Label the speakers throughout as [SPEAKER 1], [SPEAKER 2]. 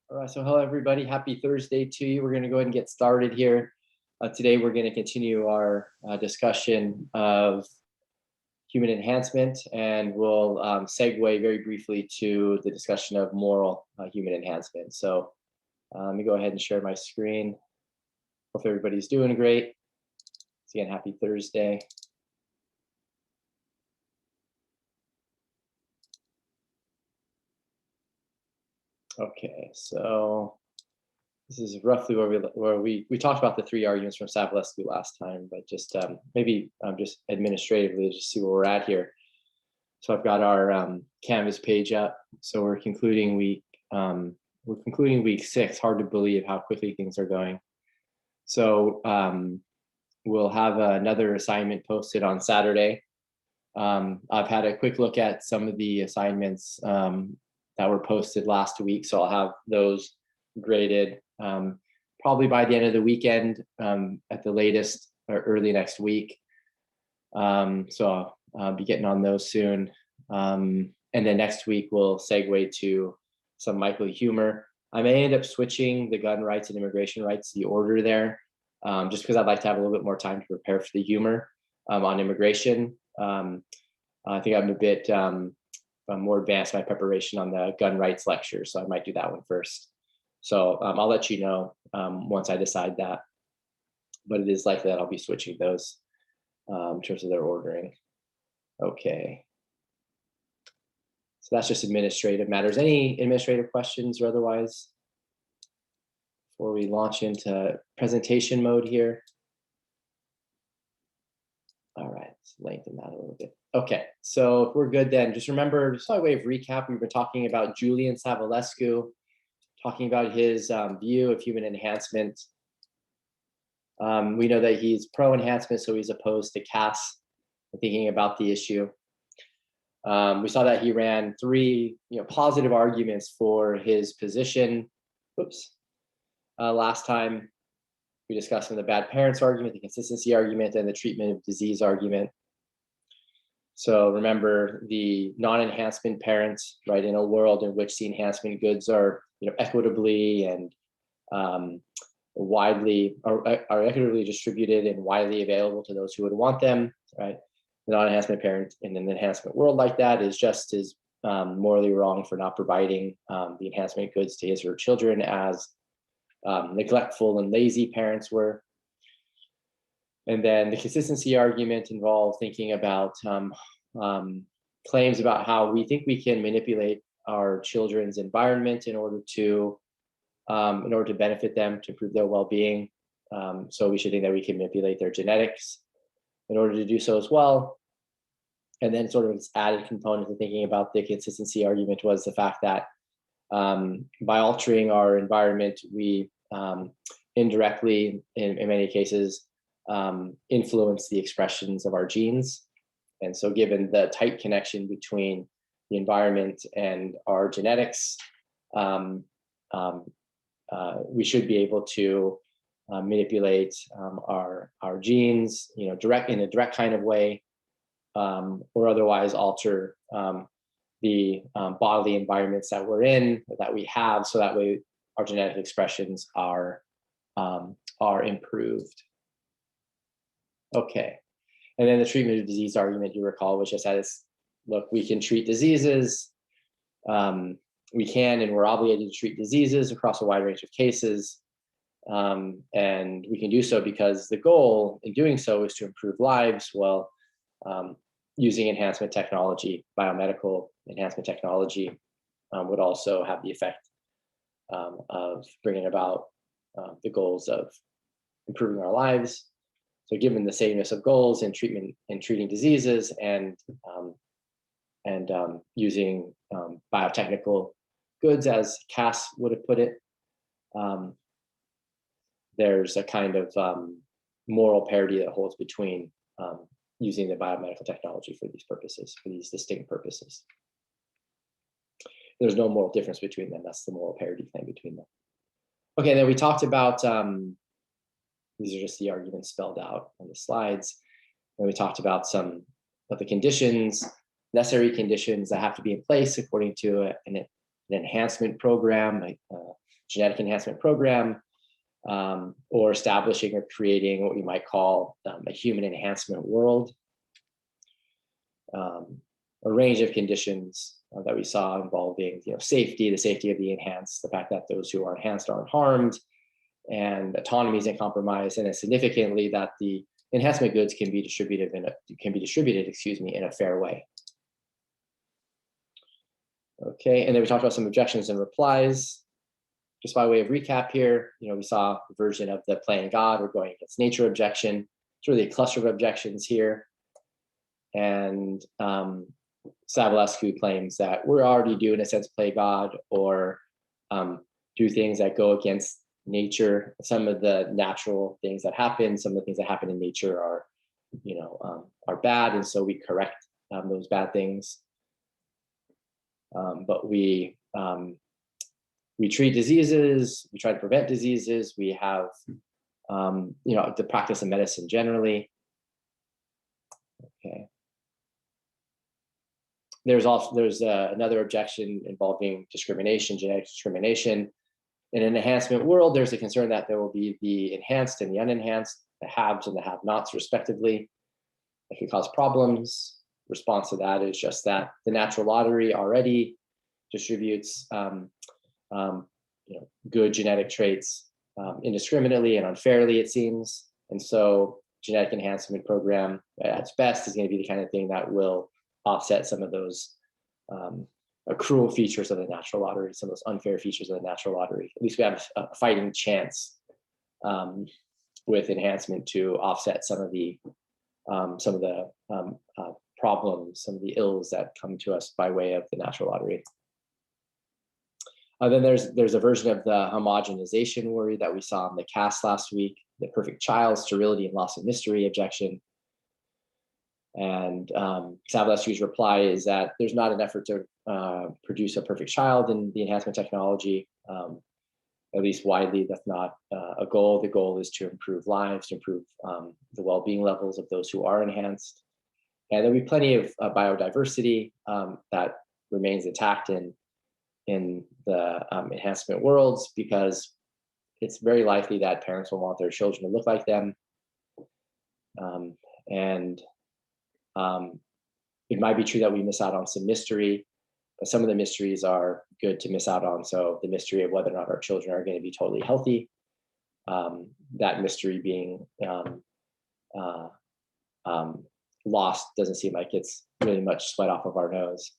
[SPEAKER 1] All right, so hello everybody. Happy Thursday to you. We're going to go ahead and get started here. Today we're going to continue our discussion of human enhancement, and we'll segue very briefly to the discussion of moral human enhancement. So let me go ahead and share my screen. Hope everybody's doing great. So again, happy Thursday. Okay, so this is roughly where we talked about the three arguments from Savulescu last time, but just maybe just administratively just see where we're at here. So I've got our Canvas page up. So we're concluding week 6. Hard to believe how quickly things are going. So we'll have another assignment posted on Saturday. I've had a quick look at some of the assignments that were posted last week, so I'll have those graded probably by the end of the weekend at the latest, or early next week. So I'll be getting on those soon. And then next week we'll segue to some likely humor. I may end up switching the gun rights and immigration rights, the order there, just because I'd like to have a little bit more time to prepare for the humor on immigration. I think I'm a bit more advanced in my preparation on the gun rights lecture, so I might do that one first. So I'll let you know once I decide that, but it is likely that I'll be switching those in terms of their ordering. Okay. So that's just administrative matters. Any administrative questions or otherwise before we launch into presentation mode here? All right, let's lengthen that a little bit. Okay, so if we're good then, just remember, just by way of recap, we've been talking about Julian Savulescu, talking about his view of human enhancement. We know that he's pro-enhancement, so he's opposed to CAS, thinking about the issue. We saw that he ran 3 positive arguments for his position. Last time we discussed the bad parents argument, the consistency argument, and the treatment of disease argument. So remember, the non-enhancement parents, right, in a world in which the enhancement goods are equitably and widely are equitably distributed and widely available to those who would want them, right? The non-enhancement parent in an enhancement world like that is just as morally wrong for not providing the enhancement goods to his or her children as neglectful and lazy parents were. And then the consistency argument involved thinking about claims about how we think we can manipulate our children's environment in order to benefit them, to improve their well-being. So we should think that we can manipulate their genetics in order to do so as well. And then sort of this added component to thinking about the consistency argument was the fact that by altering our environment, we indirectly, in many cases, influence the expressions of our genes. And so given the tight connection between the environment and our genetics, we should be able to manipulate our genes, in a direct kind of way, or otherwise alter the bodily environments that we're in, that we have, so that way our genetic expressions are improved. Okay, and then the treatment of disease argument, you recall, which just says, look, we can treat diseases. We can and we're obligated to treat diseases across a wide range of cases. And we can do so because the goal in doing so is to improve lives. Well, using enhancement technology, biomedical enhancement technology, would also have the effect of bringing about the goals of improving our lives. So given the sameness of goals in treating diseases and using biotechnical goods, as Cass would have put it, there's a kind of moral parity that holds between using the biomedical technology for these purposes, for these distinct purposes. There's no moral difference between them. That's the moral parity thing between them. Okay, then we talked about, these are just the arguments spelled out on the slides. And we talked about some of the conditions, necessary conditions that have to be in place according to an enhancement program, genetic enhancement program, or establishing or creating what we might call a human enhancement world. A range of conditions that we saw involving, safety, the safety of the enhanced, the fact that those who are enhanced aren't harmed, and autonomy isn't compromised, and then significantly that the enhancement goods can be distributed in a fair way. Okay, and then we talked about some objections and replies. Just by way of recap here, we saw a version of the playing God or going against nature objection. It's really a cluster of objections here. And Savulescu claims that we're already doing, in a sense, play God or do things that go against nature. Some of the natural things that happen, some of the things that happen in nature are bad, and so we correct those bad things. But we treat diseases, we try to prevent diseases, we have the practice of medicine generally. Okay. There's another objection involving discrimination, genetic discrimination. In an enhancement world, there's a concern that there will be the enhanced and the unenhanced, the haves and the have-nots, respectively. That could cause problems. Response to that is just that the natural lottery already distributes good genetic traits indiscriminately and unfairly, it seems. And so genetic enhancement program at its best is going to be the kind of thing that will offset some of those cruel features of the natural lottery, some of those unfair features of the natural lottery. At least we have a fighting chance with enhancement to offset some of the problems, some of the ills that come to us by way of the natural lottery. Then there's a version of the homogenization worry that we saw in the cast last week, the perfect child, sterility and loss of mystery objection. And Savulescu's reply is that there's not an effort to produce a perfect child in the enhancement technology. At least widely, that's not a goal. The goal is to improve lives, to improve the well-being levels of those who are enhanced. And there'll be plenty of biodiversity that remains intact in the enhancement worlds, because it's very likely that parents will want their children to look like them. It might be true that we miss out on some mystery, but some of the mysteries are good to miss out on. So the mystery of whether or not our children are going to be totally healthy, that mystery being lost doesn't seem like it's really much sweat off of our nose,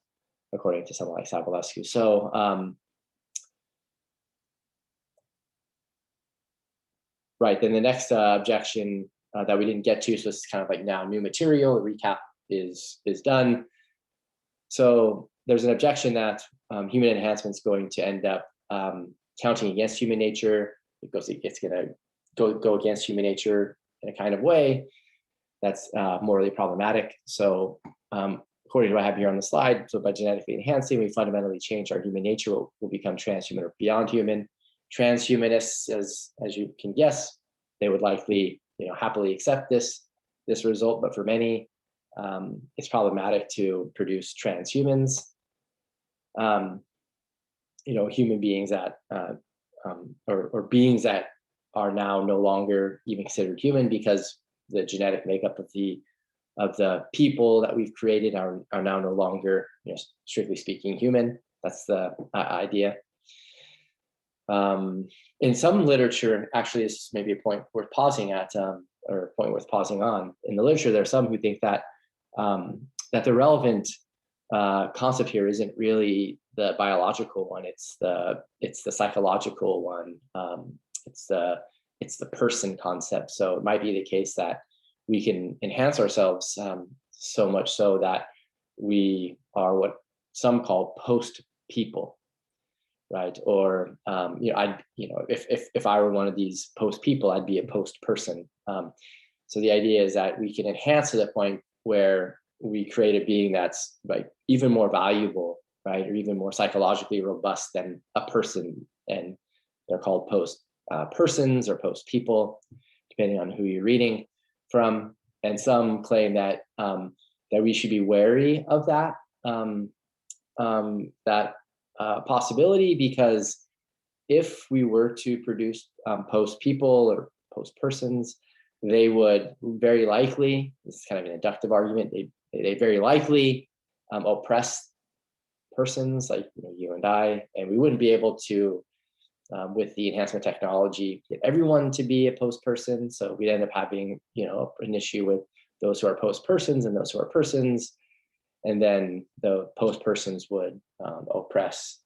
[SPEAKER 1] according to someone like Savulescu. So right, then the next objection that we didn't get to, so it's kind of like now new material, the recap is done. So there's an objection that human enhancement is going to end up counting against human nature. It's going to go against human nature in a kind of way that's morally problematic. So according to what I have here on the slide, so by genetically enhancing, we fundamentally change our human nature. We'll become transhuman or beyond human. Transhumanists, as you can guess, they would likely happily accept this result, but for many, it's problematic to produce transhumans. Human beings that or beings that are now no longer even considered human, because the genetic makeup of the people that we've created are now no longer, strictly speaking, human. That's the idea. In some literature, actually, this is maybe a point worth pausing at, or a point worth pausing on. In the literature, there are some who think that that the relevant concept here isn't really the biological one; it's the psychological one. It's the person concept. So it might be the case that we can enhance ourselves so much so that we are what some call post people, right? Or if I were one of these post people, I'd be a post person. So the idea is that we can enhance to the point where we create a being that's like even more valuable, right, or even more psychologically robust than a person, and they're called post persons or post people, depending on who you're reading from. And some claim that that we should be wary of that possibility, because if we were to produce post people or post persons, they would very likely, this is kind of an inductive argument, they very likely oppress persons like you and I, and we wouldn't be able to, with the enhancement technology, get everyone to be a post person. So we'd end up having an issue with those who are post persons and those who are persons, and then the post persons would oppress,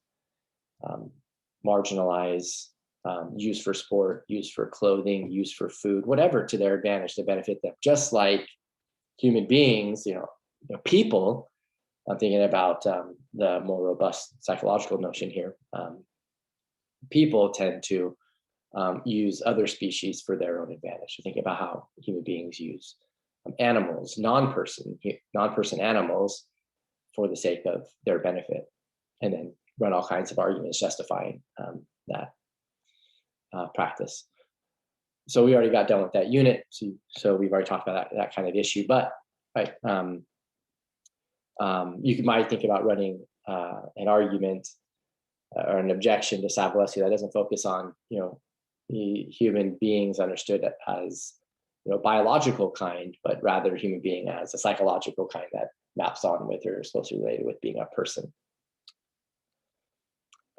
[SPEAKER 1] marginalize, use for sport, use for clothing, use for food, whatever to their advantage to benefit them. Just like human beings, people. I'm thinking about the more robust psychological notion here. People tend to use other species for their own advantage. So think about how human beings use animals, non-person animals, for the sake of their benefit, and then run all kinds of arguments justifying that practice. So we already got done with that unit. So we've already talked about that kind of issue. But right, you might think about running an argument or an objection to Savulescu that doesn't focus on the human beings understood as biological kind, but rather human being as a psychological kind that maps on with or is closely related with being a person.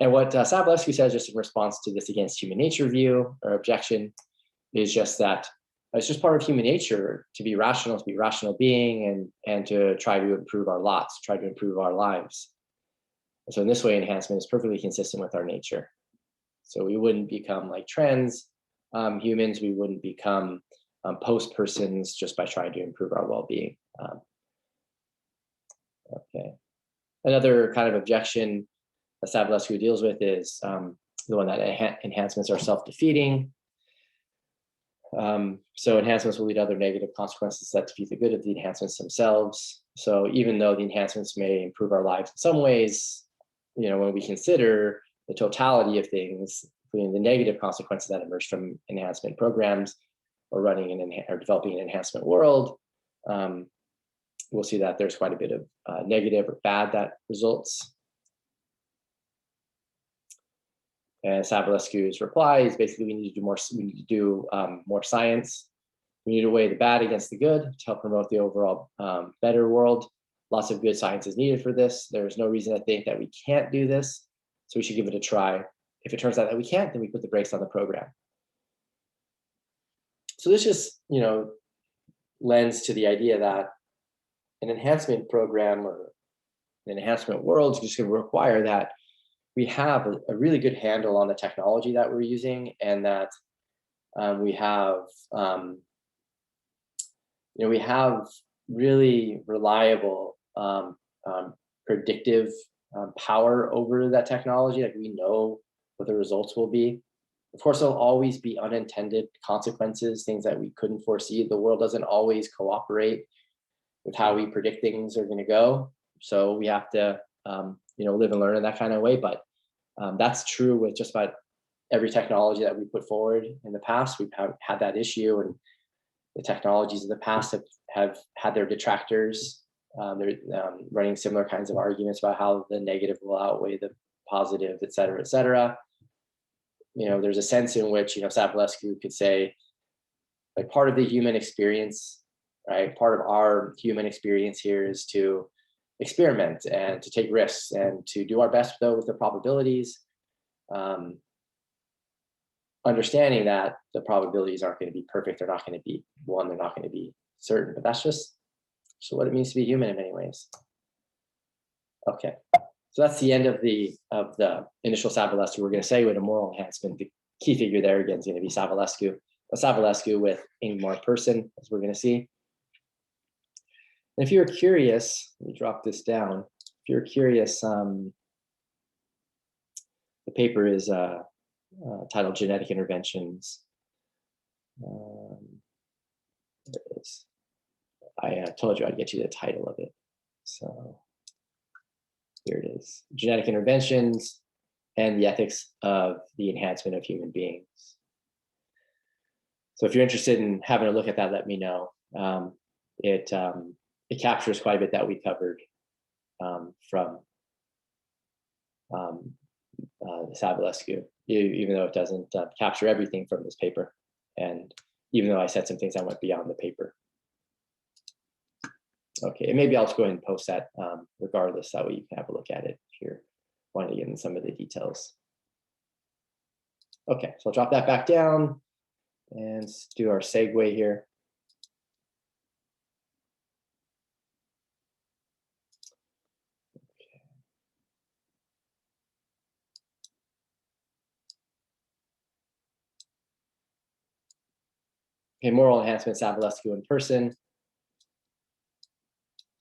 [SPEAKER 1] And what Savulescu says, just in response to this against human nature view or objection, is just that it's just part of human nature to be rational, to be a rational being, and to try to improve our lots, try to improve our lives. And so in this way, enhancement is perfectly consistent with our nature. So we wouldn't become like trans humans, we wouldn't become post persons just by trying to improve our well-being. Okay. Another kind of objection that Savulescu deals with is the one that enhancements are self-defeating. So enhancements will lead to other negative consequences that defeat the good of the enhancements themselves. So even though the enhancements may improve our lives in some ways, when we consider the totality of things, including the negative consequences that emerge from enhancement programs or running or developing an enhancement world, we'll see that there's quite a bit of negative or bad that results. And Savulescu's reply is basically we need to do more. We need to do more science. We need to weigh the bad against the good to help promote the overall better world. Lots of good science is needed for this. There's no reason to think that we can't do this, so we should give it a try. If it turns out that we can't, then we put the brakes on the program. So this just lends to the idea that an enhancement program or an enhancement world is just going to require that we have a really good handle on the technology that we're using, and that we have really reliable predictive power over that technology. Like we know what the results will be. Of course, there'll always be unintended consequences, things that we couldn't foresee. The world doesn't always cooperate with how we predict things are going to go. So we have to live and learn in that kind of way. But that's true with just about every technology that we put forward in the past. We've had that issue, and the technologies of the past have had their detractors. They're running similar kinds of arguments about how the negative will outweigh the positive, et cetera, et cetera. There's a sense in which, Savulescu could say, like, part of the human experience, right? Part of our human experience here is to experiment and to take risks and to do our best though with the probabilities, understanding that the probabilities aren't going to be perfect. They're not going to be one. They're not going to be certain. But that's just what it means to be human in many ways. Okay, so that's the end of the initial Savulescu. We're going to say with a moral enhancement, the key figure there again is going to be Savulescu. A Savulescu with a more person, as we're going to see. And if you're curious, let me drop this down. If you're curious, the paper is titled Genetic Interventions. There it is. I told you I'd get you the title of it. So here it is. Genetic Interventions and the Ethics of the Enhancement of Human Beings. So if you're interested in having a look at that, let me know. It captures quite a bit that we covered from Savulescu, even though it doesn't capture everything from this paper. And even though I said some things that went beyond the paper. Okay, and maybe I'll just go ahead and post that regardless, that way you can have a look at it if you're wanting to get into some of the details. Okay, so I'll drop that back down and do our segue here. Okay, moral enhancement, Savulescu and Persson.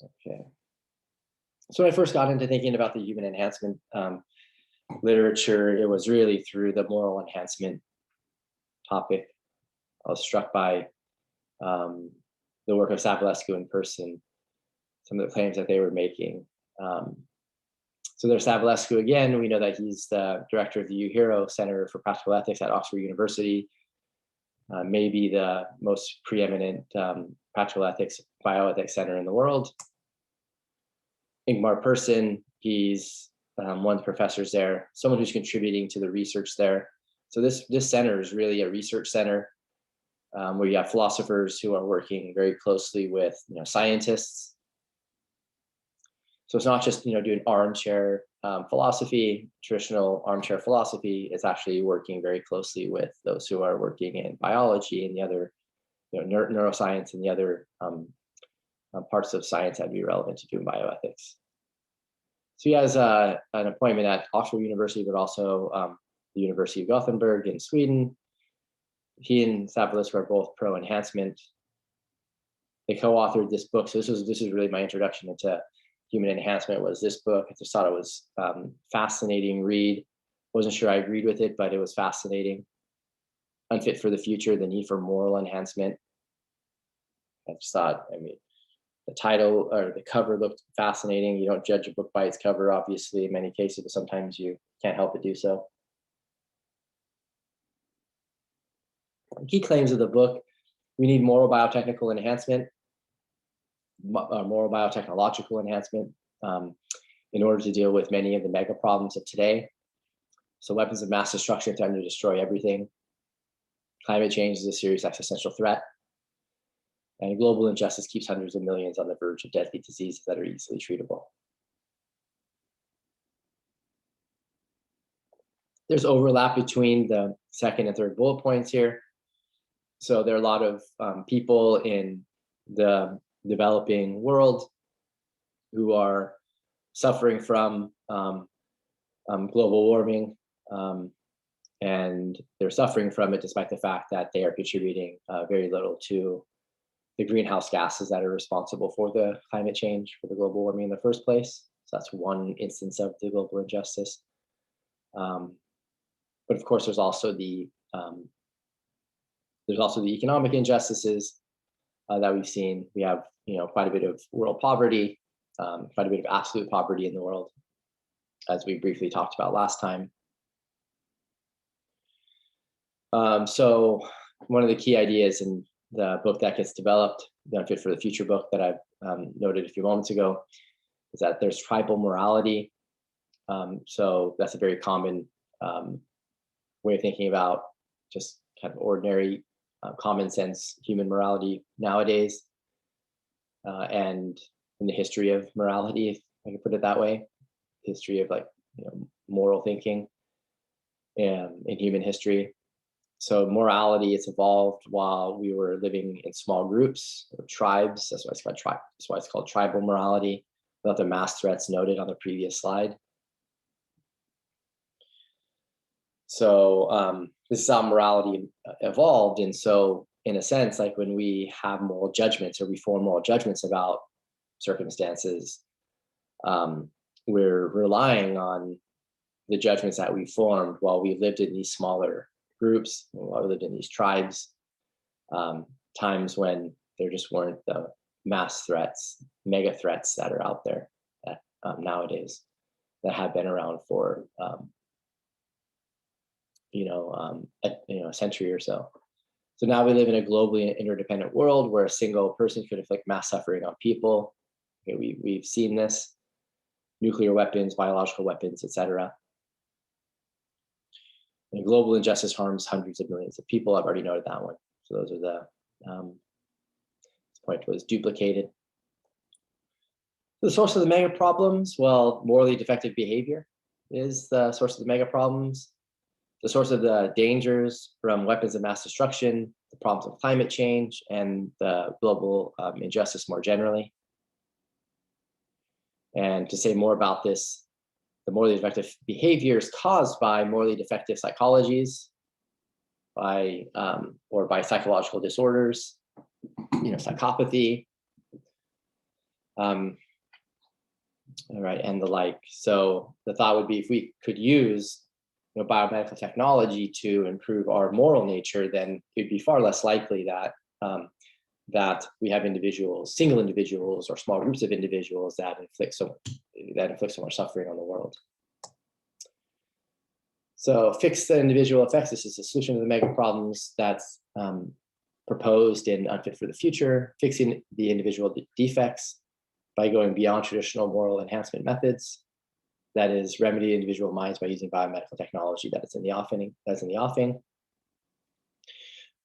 [SPEAKER 1] Okay. So when I first got into thinking about the human enhancement literature, it was really through the moral enhancement topic. I was struck by the work of Savulescu and Persson, some of the claims that they were making. So there's Savulescu again. We know that he's the director of the UHERO Center for Practical Ethics at Oxford University, maybe the most preeminent practical ethics, bioethics center in the world. Ingmar Persson, he's one of the professors there, someone who's contributing to the research there. So this center is really a research center where you have philosophers who are working very closely with scientists. So it's not just doing armchair philosophy, traditional armchair philosophy. It's actually working very closely with those who are working in biology and the other, neuroscience and the other parts of science that'd be relevant to doing bioethics. So he has an appointment at Oxford University, but also the University of Gothenburg in Sweden. He and Savulescu are both pro-enhancement. They co-authored this book. So this is really my introduction into human enhancement, was this book. I just thought it was fascinating read. Wasn't sure I agreed with it, but it was fascinating. Unfit for the Future, The Need for Moral Enhancement. I just thought, the title or the cover looked fascinating. You don't judge a book by its cover, obviously, in many cases, but sometimes you can't help but do so. Key claims of the book: we need moral biotechnical enhancement, moral biotechnological enhancement in order to deal with many of the mega problems of today. So weapons of mass destruction threaten to destroy everything. Climate change is a serious existential threat. And global injustice keeps hundreds of millions on the verge of deadly diseases that are easily treatable. There's overlap between the second and third bullet points here. So there are a lot of people in the developing world who are suffering from global warming, and they're suffering from it despite the fact that they are contributing very little to the greenhouse gases that are responsible for the climate change, for the global warming in the first place. So that's one instance of the global injustice. But of course, there's also the economic injustices that we've seen. We have quite a bit of world poverty, quite a bit of absolute poverty in the world, as we briefly talked about last time. So one of the key ideas in the book that gets developed, the Unfit for the Future book that I've noted a few moments ago, is that there's tribal morality. So that's a very common way of thinking about just kind of ordinary common sense human morality nowadays, and in the history of morality, if I can put it that way, history of moral thinking in human history. So morality, it's evolved while we were living in small groups or tribes. That's why it's called tribal morality, without the mass threats noted on the previous slide. So this is how morality evolved. And so in a sense, like when we have moral judgments or we form moral judgments about circumstances, we're relying on the judgments that we formed while we lived in these smaller groups, while we lived in these tribes, times when there just weren't the mass threats, mega threats that are out there that, nowadays, that have been around for a century or so. So now we live in a globally interdependent world where a single person could inflict mass suffering on people. Okay, we've seen this: nuclear weapons, biological weapons, etc. And global injustice harms hundreds of millions of people. I've already noted that one. So those are the, this point was duplicated. The source of the mega problems, well, morally defective behavior is the source of the mega problems. The source of the dangers from weapons of mass destruction, the problems of climate change, and the global injustice more generally. And to say more about this, the morally defective behaviors caused by morally defective psychologies, or by psychological disorders, psychopathy, all right, and the like. So the thought would be, if we could use biomedical technology to improve our moral nature, then it'd be far less likely that that we have single individuals or small groups of individuals that inflict so much suffering on the world. So fix the individual effects. This is a solution to the mega problems that's proposed in Unfit for the Future, fixing the individual defects by going beyond traditional moral enhancement methods. That is, remedy individual minds by using biomedical technology that's in the offing.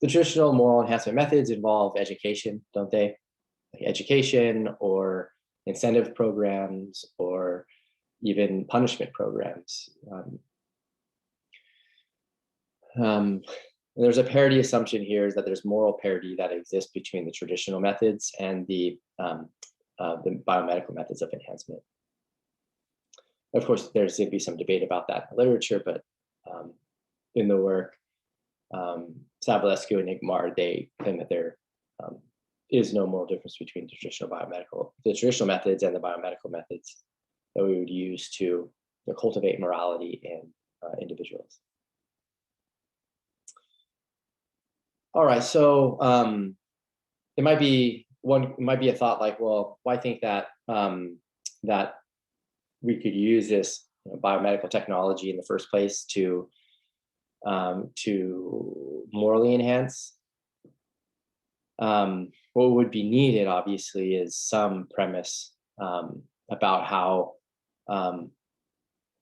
[SPEAKER 1] The traditional moral enhancement methods involve education, don't they? Like education or incentive programs or even punishment programs. There's a parity assumption here, is that there's moral parity that exists between the traditional methods and the biomedical methods of enhancement. Of course, there's going to be some debate about that in the literature, but in the work, Savulescu and Igmar, they claim that there is no moral difference between the traditional methods and the biomedical methods that we would use to cultivate morality in individuals. All right, so it might be a thought like, well, why think that that we could use this biomedical technology in the first place to morally enhance? What would be needed, obviously, is some premise about how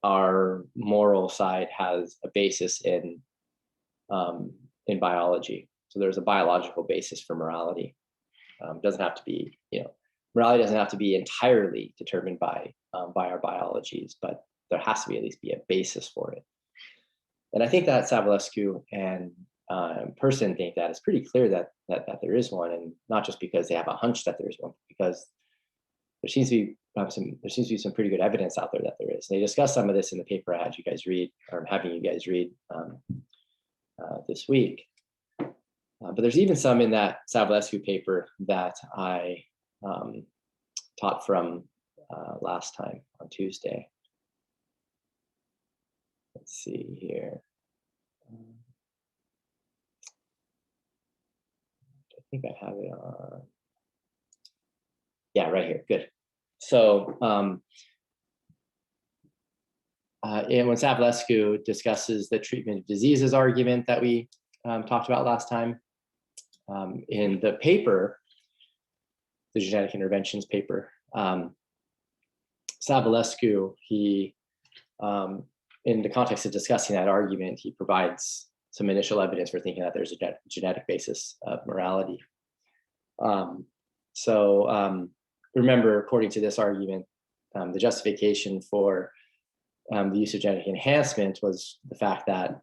[SPEAKER 1] our moral side has a basis in biology. So there's a biological basis for morality. Doesn't have to be, morality doesn't have to be entirely determined by our biologies, but there has to be at least be a basis for it. And I think that Savulescu and Persson think that it's pretty clear that there is one, and not just because they have a hunch that there is one, because there seems to be some pretty good evidence out there that there is. And they discuss some of this in the paper I had you guys read, or I'm having you guys read this week. But there's even some in that Savulescu paper that I taught from last time on Tuesday. Let's see here. I think I have it on. Yeah, right here. Good. So, and when Savulescu discusses the treatment of diseases argument that we talked about last time, in the paper, the genetic interventions paper, Savulescu, he, in the context of discussing that argument, he provides some initial evidence for thinking that there's a genetic basis of morality. Remember, according to this argument, the justification for the use of genetic enhancement was the fact that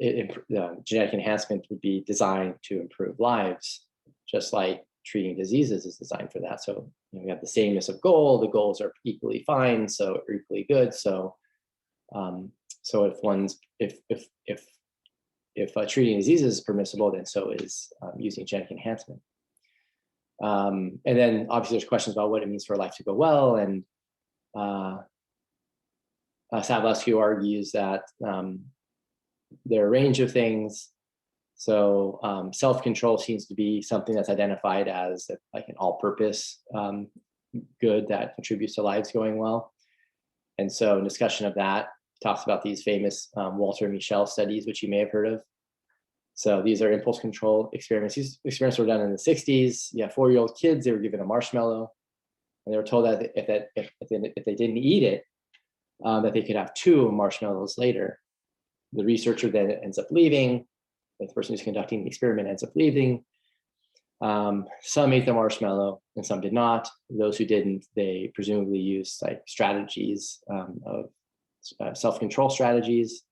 [SPEAKER 1] genetic enhancement would be designed to improve lives, just like treating diseases is designed for that. So we have the sameness of goal. The goals are equally fine, so equally good. So if treating diseases is permissible, then so is using genetic enhancement. And then obviously there's questions about what it means for life to go well, and Savulescu argues that there are a range of things. So self-control seems to be something that's identified as like an all-purpose good that contributes to lives going well. And so in discussion of that, talks about these famous Walter Mischel studies, which you may have heard of. So these are impulse control experiments. These experiments were done in the 60s. You have 4-year-old kids, they were given a marshmallow, and they were told that if they didn't eat it, that they could have 2 marshmallows later. The researcher then ends up leaving. The person who's conducting the experiment ends up leaving. Some ate the marshmallow and some did not. Those who didn't, they presumably used like strategies of self-control strategies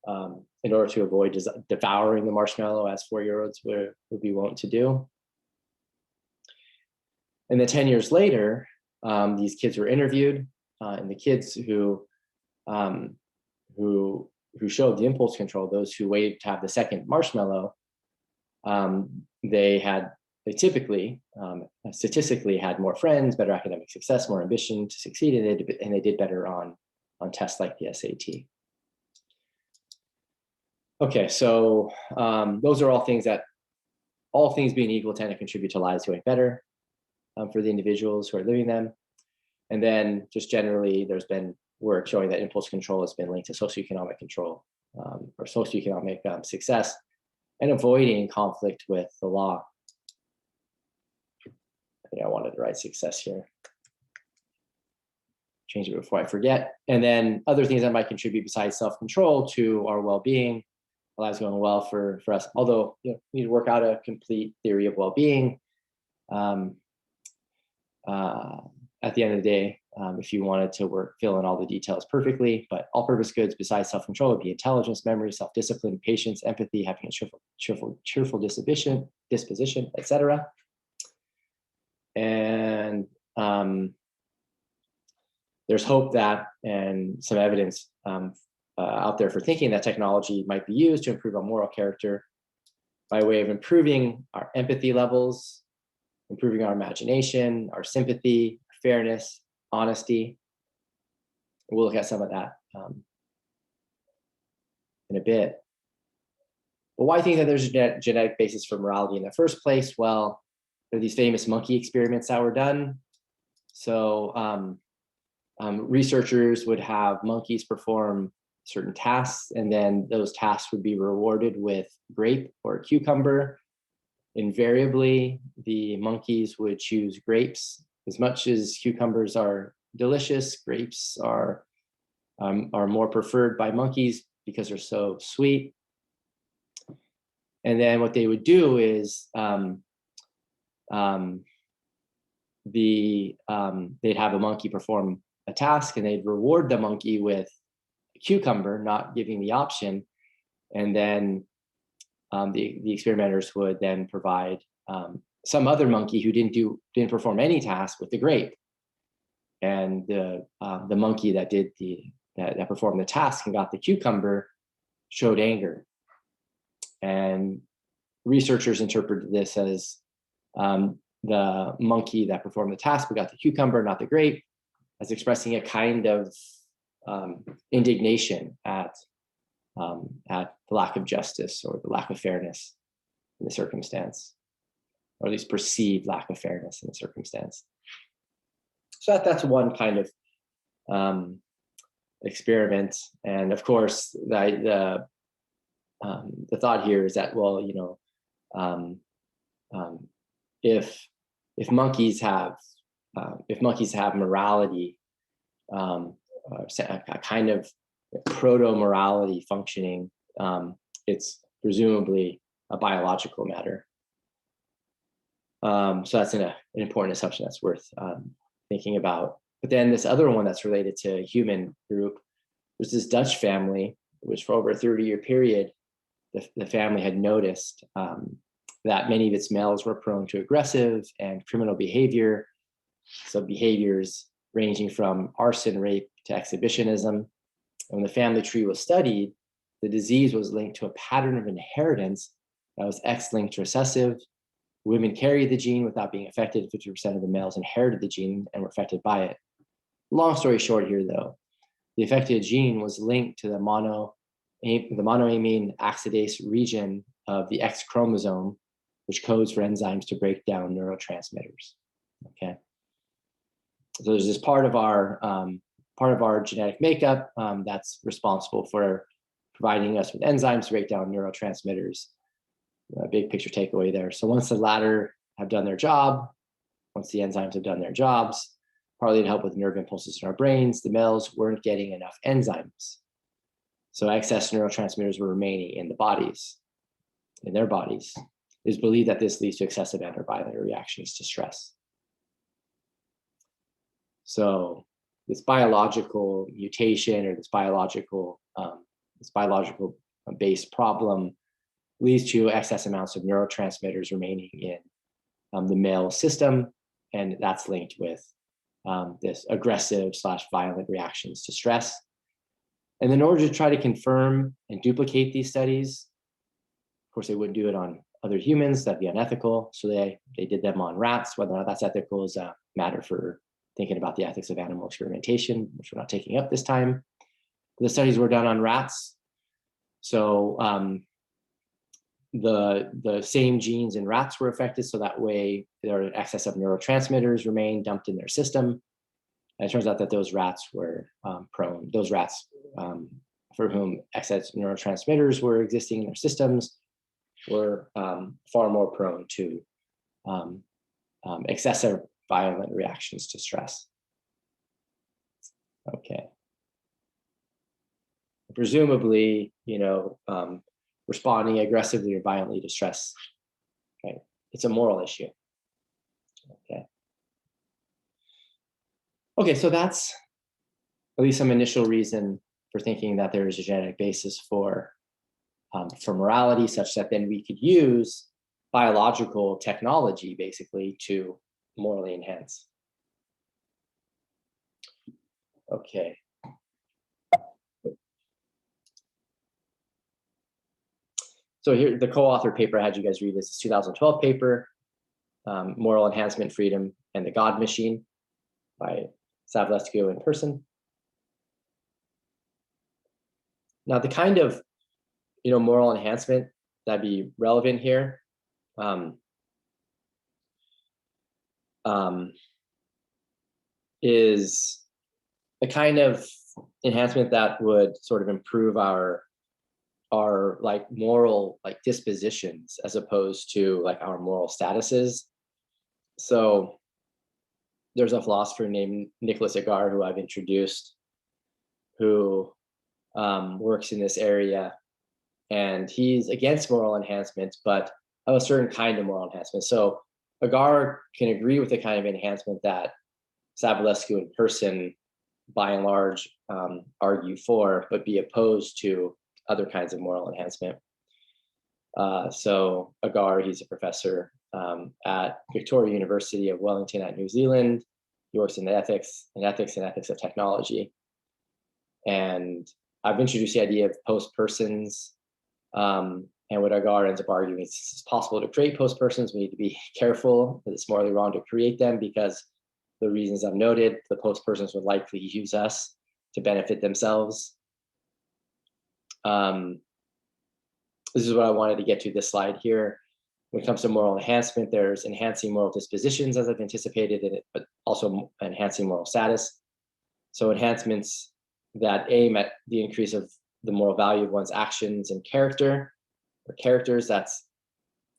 [SPEAKER 1] in order to avoid devouring the marshmallow as 4-year-olds would be wont to do. And then 10 years later, these kids were interviewed, and the kids who showed the impulse control, those who waited to have the second marshmallow, they typically statistically had more friends, better academic success, more ambition to succeed, and they did better on tests like the SAT. Okay, so those are all things being equal, tend to contribute to lives going better for the individuals who are living them. And then just generally, there's been work showing that impulse control has been linked to socioeconomic control or socioeconomic success and avoiding conflict with the law. I think I wanted to write success here. Change it before I forget. And then other things that might contribute besides self-control to our well-being, lives going well for us. Although we need to work out a complete theory of well-being. At the end of the day, if you wanted to fill in all the details perfectly, but all-purpose goods besides self-control would be intelligence, memory, self-discipline, patience, empathy, having a cheerful disposition, etc. And there's hope that, and some evidence out there for thinking that technology might be used to improve our moral character by way of improving our empathy levels, improving our imagination, our sympathy, fairness, honesty. We'll look at some of that in a bit. But why think that there's a genetic basis for morality in the first place? Well, there are these famous monkey experiments that were done. So researchers would have monkeys perform certain tasks, and then those tasks would be rewarded with grape or cucumber. Invariably, the monkeys would choose grapes. As much as cucumbers are delicious, grapes are more preferred by monkeys because they're so sweet. And then what they would do is they'd have a monkey perform a task, and they'd reward the monkey with a cucumber, not giving the option. And then the experimenters would then provide some other monkey who didn't perform any task with the grape. And the monkey that performed the task and got the cucumber showed anger. And researchers interpreted this as the monkey that performed the task but got the cucumber, not the grape, as expressing a kind of indignation at the lack of justice or the lack of fairness in the circumstance, or at least perceived lack of fairness in the circumstance. So that's one kind of experiment. And of course, the thought here is that, well, if monkeys have morality, a kind of proto-morality functioning, it's presumably a biological matter. So that's an important assumption that's worth thinking about. But then this other one that's related to a human group was this Dutch family, which for over a 30-year period, the family had noticed that many of its males were prone to aggressive and criminal behavior. So behaviors ranging from arson, rape to exhibitionism. And when the family tree was studied, the disease was linked to a pattern of inheritance that was X-linked recessive. Women carried the gene without being affected. 50% of the males inherited the gene and were affected by it. Long story short here, though, the affected gene was linked to the monoamine oxidase region of the X chromosome, which codes for enzymes to break down neurotransmitters. Okay, so there's this part of our genetic makeup that's responsible for providing us with enzymes to break down neurotransmitters. A big picture takeaway there. So once the latter have done their job, once the enzymes have done their jobs, partly to help with nerve impulses in our brains, the males weren't getting enough enzymes. So excess neurotransmitters were remaining in the bodies, in their bodies. It is believed that this leads to excessive and or violent reactions to stress. So this biological mutation or this biological based problem leads to excess amounts of neurotransmitters remaining in the male system, and that's linked with this aggressive / violent reactions to stress. And in order to try to confirm and duplicate these studies, of course, they wouldn't do it on other humans, that'd be unethical. So they did them on rats. Whether or not that's ethical is a matter for thinking about the ethics of animal experimentation, which we're not taking up this time. The studies were done on rats. So the same genes in rats were affected, so that way there are excess of neurotransmitters remain dumped in their system. And it turns out that those rats were prone, those rats for whom excess neurotransmitters were existing in their systems were far more prone to excessive violent reactions to stress. Okay. Presumably, responding aggressively or violently to stress, okay, it's a moral issue. Okay, so that's at least some initial reason for thinking that there is a genetic basis for morality, such that then we could use biological technology basically to morally enhance. Okay. So here, the co-author paper I had you guys read is this 2012 paper, Moral Enhancement, Freedom, and the God Machine by Savulescu and Persson. Now, the kind of moral enhancement that'd be relevant here is the kind of enhancement that would sort of improve our like moral dispositions as opposed to like our moral statuses. So there's a philosopher named Nicholas Agar who I've introduced, who works in this area, and he's against moral enhancement, but of a certain kind of moral enhancement. So Agar can agree with the kind of enhancement that Savulescu and Persson, by and large, argue for, but be opposed to other kinds of moral enhancement. So Agar, he's a professor at Victoria University of Wellington at New Zealand. He works in ethics of technology. And I've introduced the idea of post-persons, and what Agar ends up arguing is it's possible to create post-persons. We need to be careful that it's morally wrong to create them, because the reasons I've noted, the post-persons would likely use us to benefit themselves. This is what I wanted to get to this slide here. When it comes to moral enhancement, there's enhancing moral dispositions, as I've anticipated, in it, but also enhancing moral status. So enhancements that aim at the increase of the moral value of one's actions and character, or characters, that's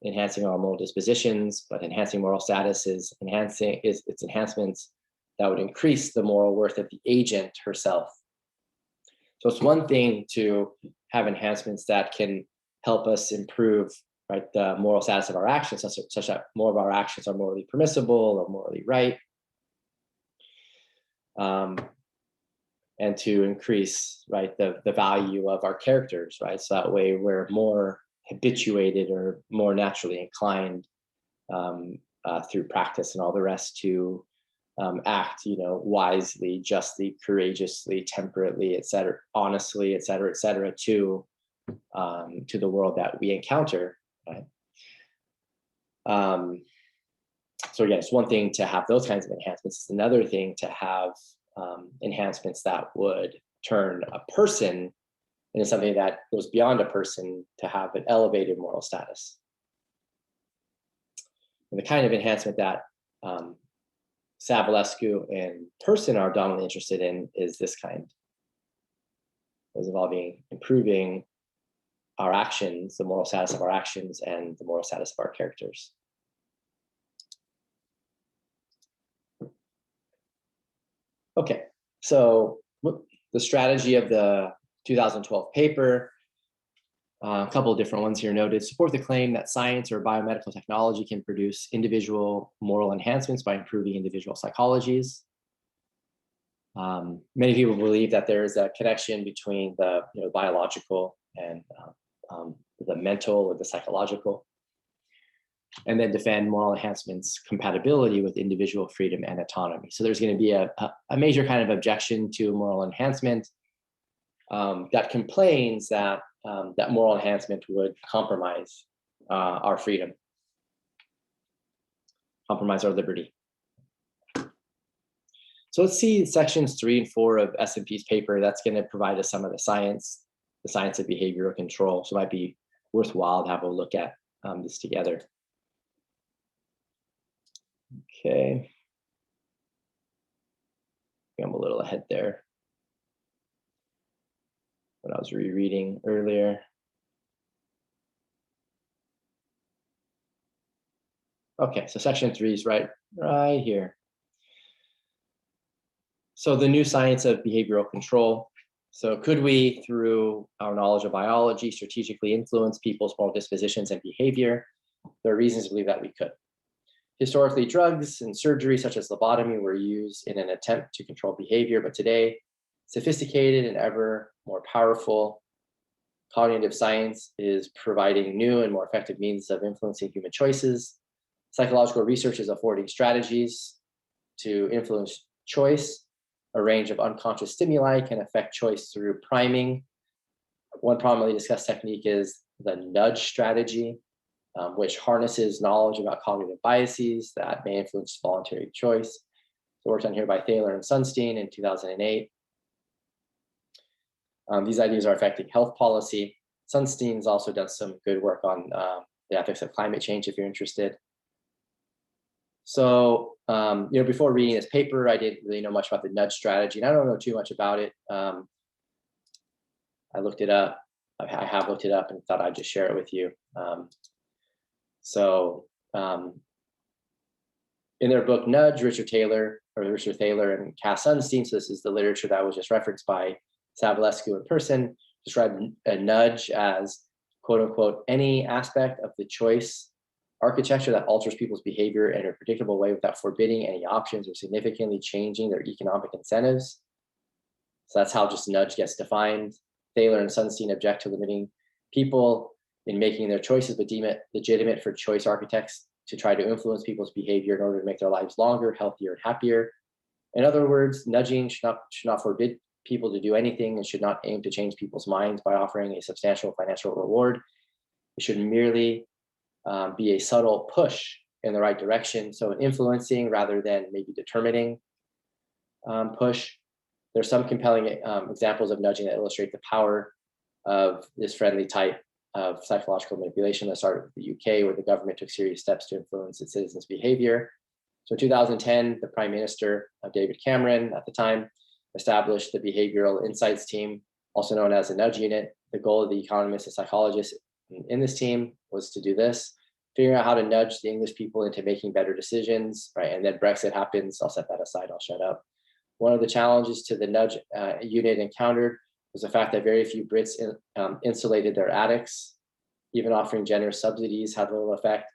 [SPEAKER 1] enhancing our moral dispositions, but enhancing moral status is it's enhancements that would increase the moral worth of the agent herself. So it's one thing to have enhancements that can help us improve the moral status of our actions, such that more of our actions are morally permissible or morally right, and to increase the value of our characters, so that way we're more habituated or more naturally inclined through practice and all the rest to act wisely, justly, courageously, temperately, etc., honestly, etc., to the world that we encounter. So again, it's one thing to have those kinds of enhancements. It's another thing to have enhancements that would turn a person into something that goes beyond a person, to have an elevated moral status. And the kind of enhancement that Savulescu and Persson are dominantly interested in is this kind. Is involving improving our actions, the moral status of our actions, and the moral status of our characters. Okay, so the strategy of the 2012 paper. A couple of different ones here noted. Support the claim that science or biomedical technology can produce individual moral enhancements by improving individual psychologies. Many people believe that there is a connection between the biological and the mental or the psychological, and then defend moral enhancement's compatibility with individual freedom and autonomy. So there's going to be a major kind of objection to moral enhancement that complains that that moral enhancement would compromise our freedom, compromise our liberty. So let's see sections 3 and 4 of S&P's paper. That's going to provide us some of the science of behavioral control. So it might be worthwhile to have a look at this together. Okay. I'm a little ahead there when I was rereading earlier. Okay, so section 3 is right here. So the new science of behavioral control. So could we, through our knowledge of biology, strategically influence people's moral dispositions and behavior? There are reasons to believe that we could. Historically, drugs and surgery such as lobotomy were used in an attempt to control behavior, but today, sophisticated and ever more powerful cognitive science is providing new and more effective means of influencing human choices. Psychological research is affording strategies to influence choice. A range of unconscious stimuli can affect choice through priming. One commonly discussed technique is the nudge strategy, which harnesses knowledge about cognitive biases that may influence voluntary choice. So worked on here by Thaler and Sunstein in 2008. These ideas are affecting health policy. Sunstein's also done some good work on the ethics of climate change, if you're interested. So, before reading this paper, I didn't really know much about the nudge strategy, and I don't know too much about it. I looked it up. I have looked it up and thought I'd just share it with you. In their book Nudge, Richard Thaler and Cass Sunstein, so this is the literature that was just referenced by Savulescu and Persson, described a nudge as, quote unquote, any aspect of the choice architecture that alters people's behavior in a predictable way without forbidding any options or significantly changing their economic incentives. So that's how just nudge gets defined. Thaler and Sunstein object to limiting people in making their choices, but deem it legitimate for choice architects to try to influence people's behavior in order to make their lives longer, healthier, and happier. In other words, nudging should not forbid people to do anything and should not aim to change people's minds by offering a substantial financial reward. It should merely be a subtle push in the right direction. So an influencing rather than maybe determining push. There's some compelling examples of nudging that illustrate the power of this friendly type of psychological manipulation that started with the UK, where the government took serious steps to influence its citizens' behavior. So in 2010, the Prime Minister, David Cameron, at the time, established the Behavioral Insights Team, also known as the Nudge Unit. The goal of the economists and psychologists in this team was to do this, figuring out how to nudge the English people into making better decisions, right? And then Brexit happens. I'll set that aside. I'll shut up. One of the challenges to the Nudge unit encountered was the fact that very few Brits insulated their attics. Even offering generous subsidies had little effect.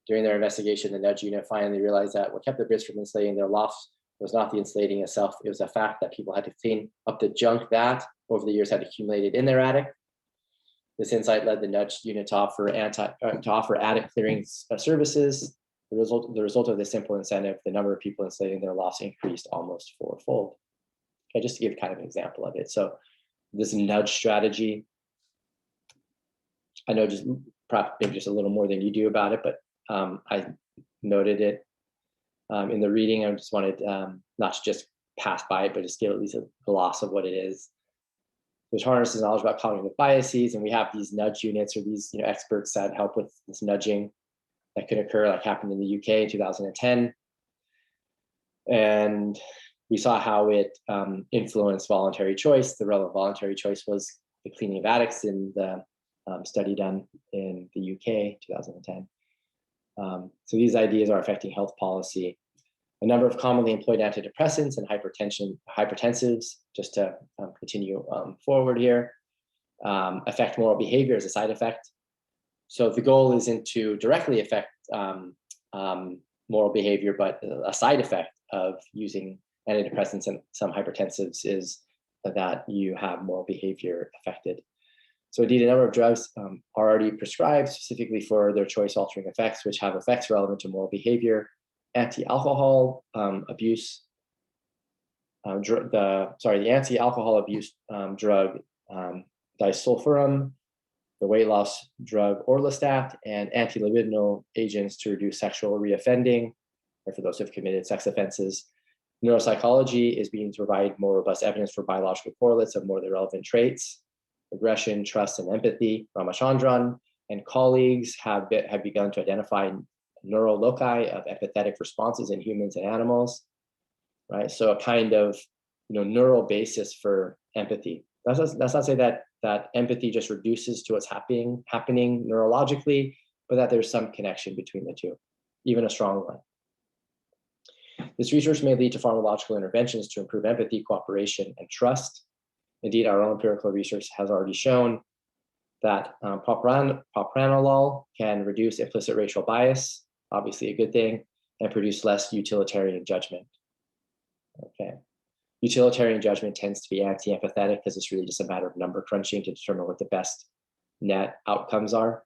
[SPEAKER 1] During their investigation, the Nudge unit finally realized that what kept the Brits from insulating their lofts was not the insulating itself. It was the fact that people had to clean up the junk that over the years had accumulated in their attic. This insight led the Nudge unit to offer attic clearing services. The result of this simple incentive, the number of people insulating their lofts increased almost fourfold. Okay, just to give kind of an example of it. So this nudge strategy, I know just perhaps maybe just a little more than you do about it, but I noted it in the reading. I just wanted not to just pass by it, but just give at least a gloss of what it is, which harnesses knowledge about cognitive biases. And we have these nudge units or these experts that help with this nudging that could occur, like happened in the UK in 2010. And we saw how it influenced voluntary choice. The relevant voluntary choice was the cleaning of attics in the study done in the UK 2010. So these ideas are affecting health policy. A number of commonly employed antidepressants and hypertensives, just to continue forward here. affect moral behavior as a side effect. So the goal isn't to directly affect moral behavior, but a side effect of using antidepressants and some hypertensives is that you have moral behavior affected. So indeed, a number of drugs are already prescribed specifically for their choice-altering effects, which have effects relevant to moral behavior. Anti-alcohol abuse, the anti-alcohol abuse drug disulfiram, the weight loss drug orlistat, and anti-libidinal agents to reduce sexual reoffending, or for those who have committed sex offenses. Neuropsychology is beginning to provide more robust evidence for biological correlates of more of the relevant traits: aggression, trust, and empathy. Ramachandran and colleagues have begun to identify neural loci of empathetic responses in humans and animals, right? So a kind of neural basis for empathy. That's not to say that empathy just reduces to what's happening neurologically, but that there's some connection between the two, even a strong one. This research may lead to pharmacological interventions to improve empathy, cooperation, and trust. Indeed, our own empirical research has already shown that propranolol can reduce implicit racial bias, obviously a good thing, and produce less utilitarian judgment. Okay. Utilitarian judgment tends to be anti-empathetic because it's really just a matter of number crunching to determine what the best net outcomes are.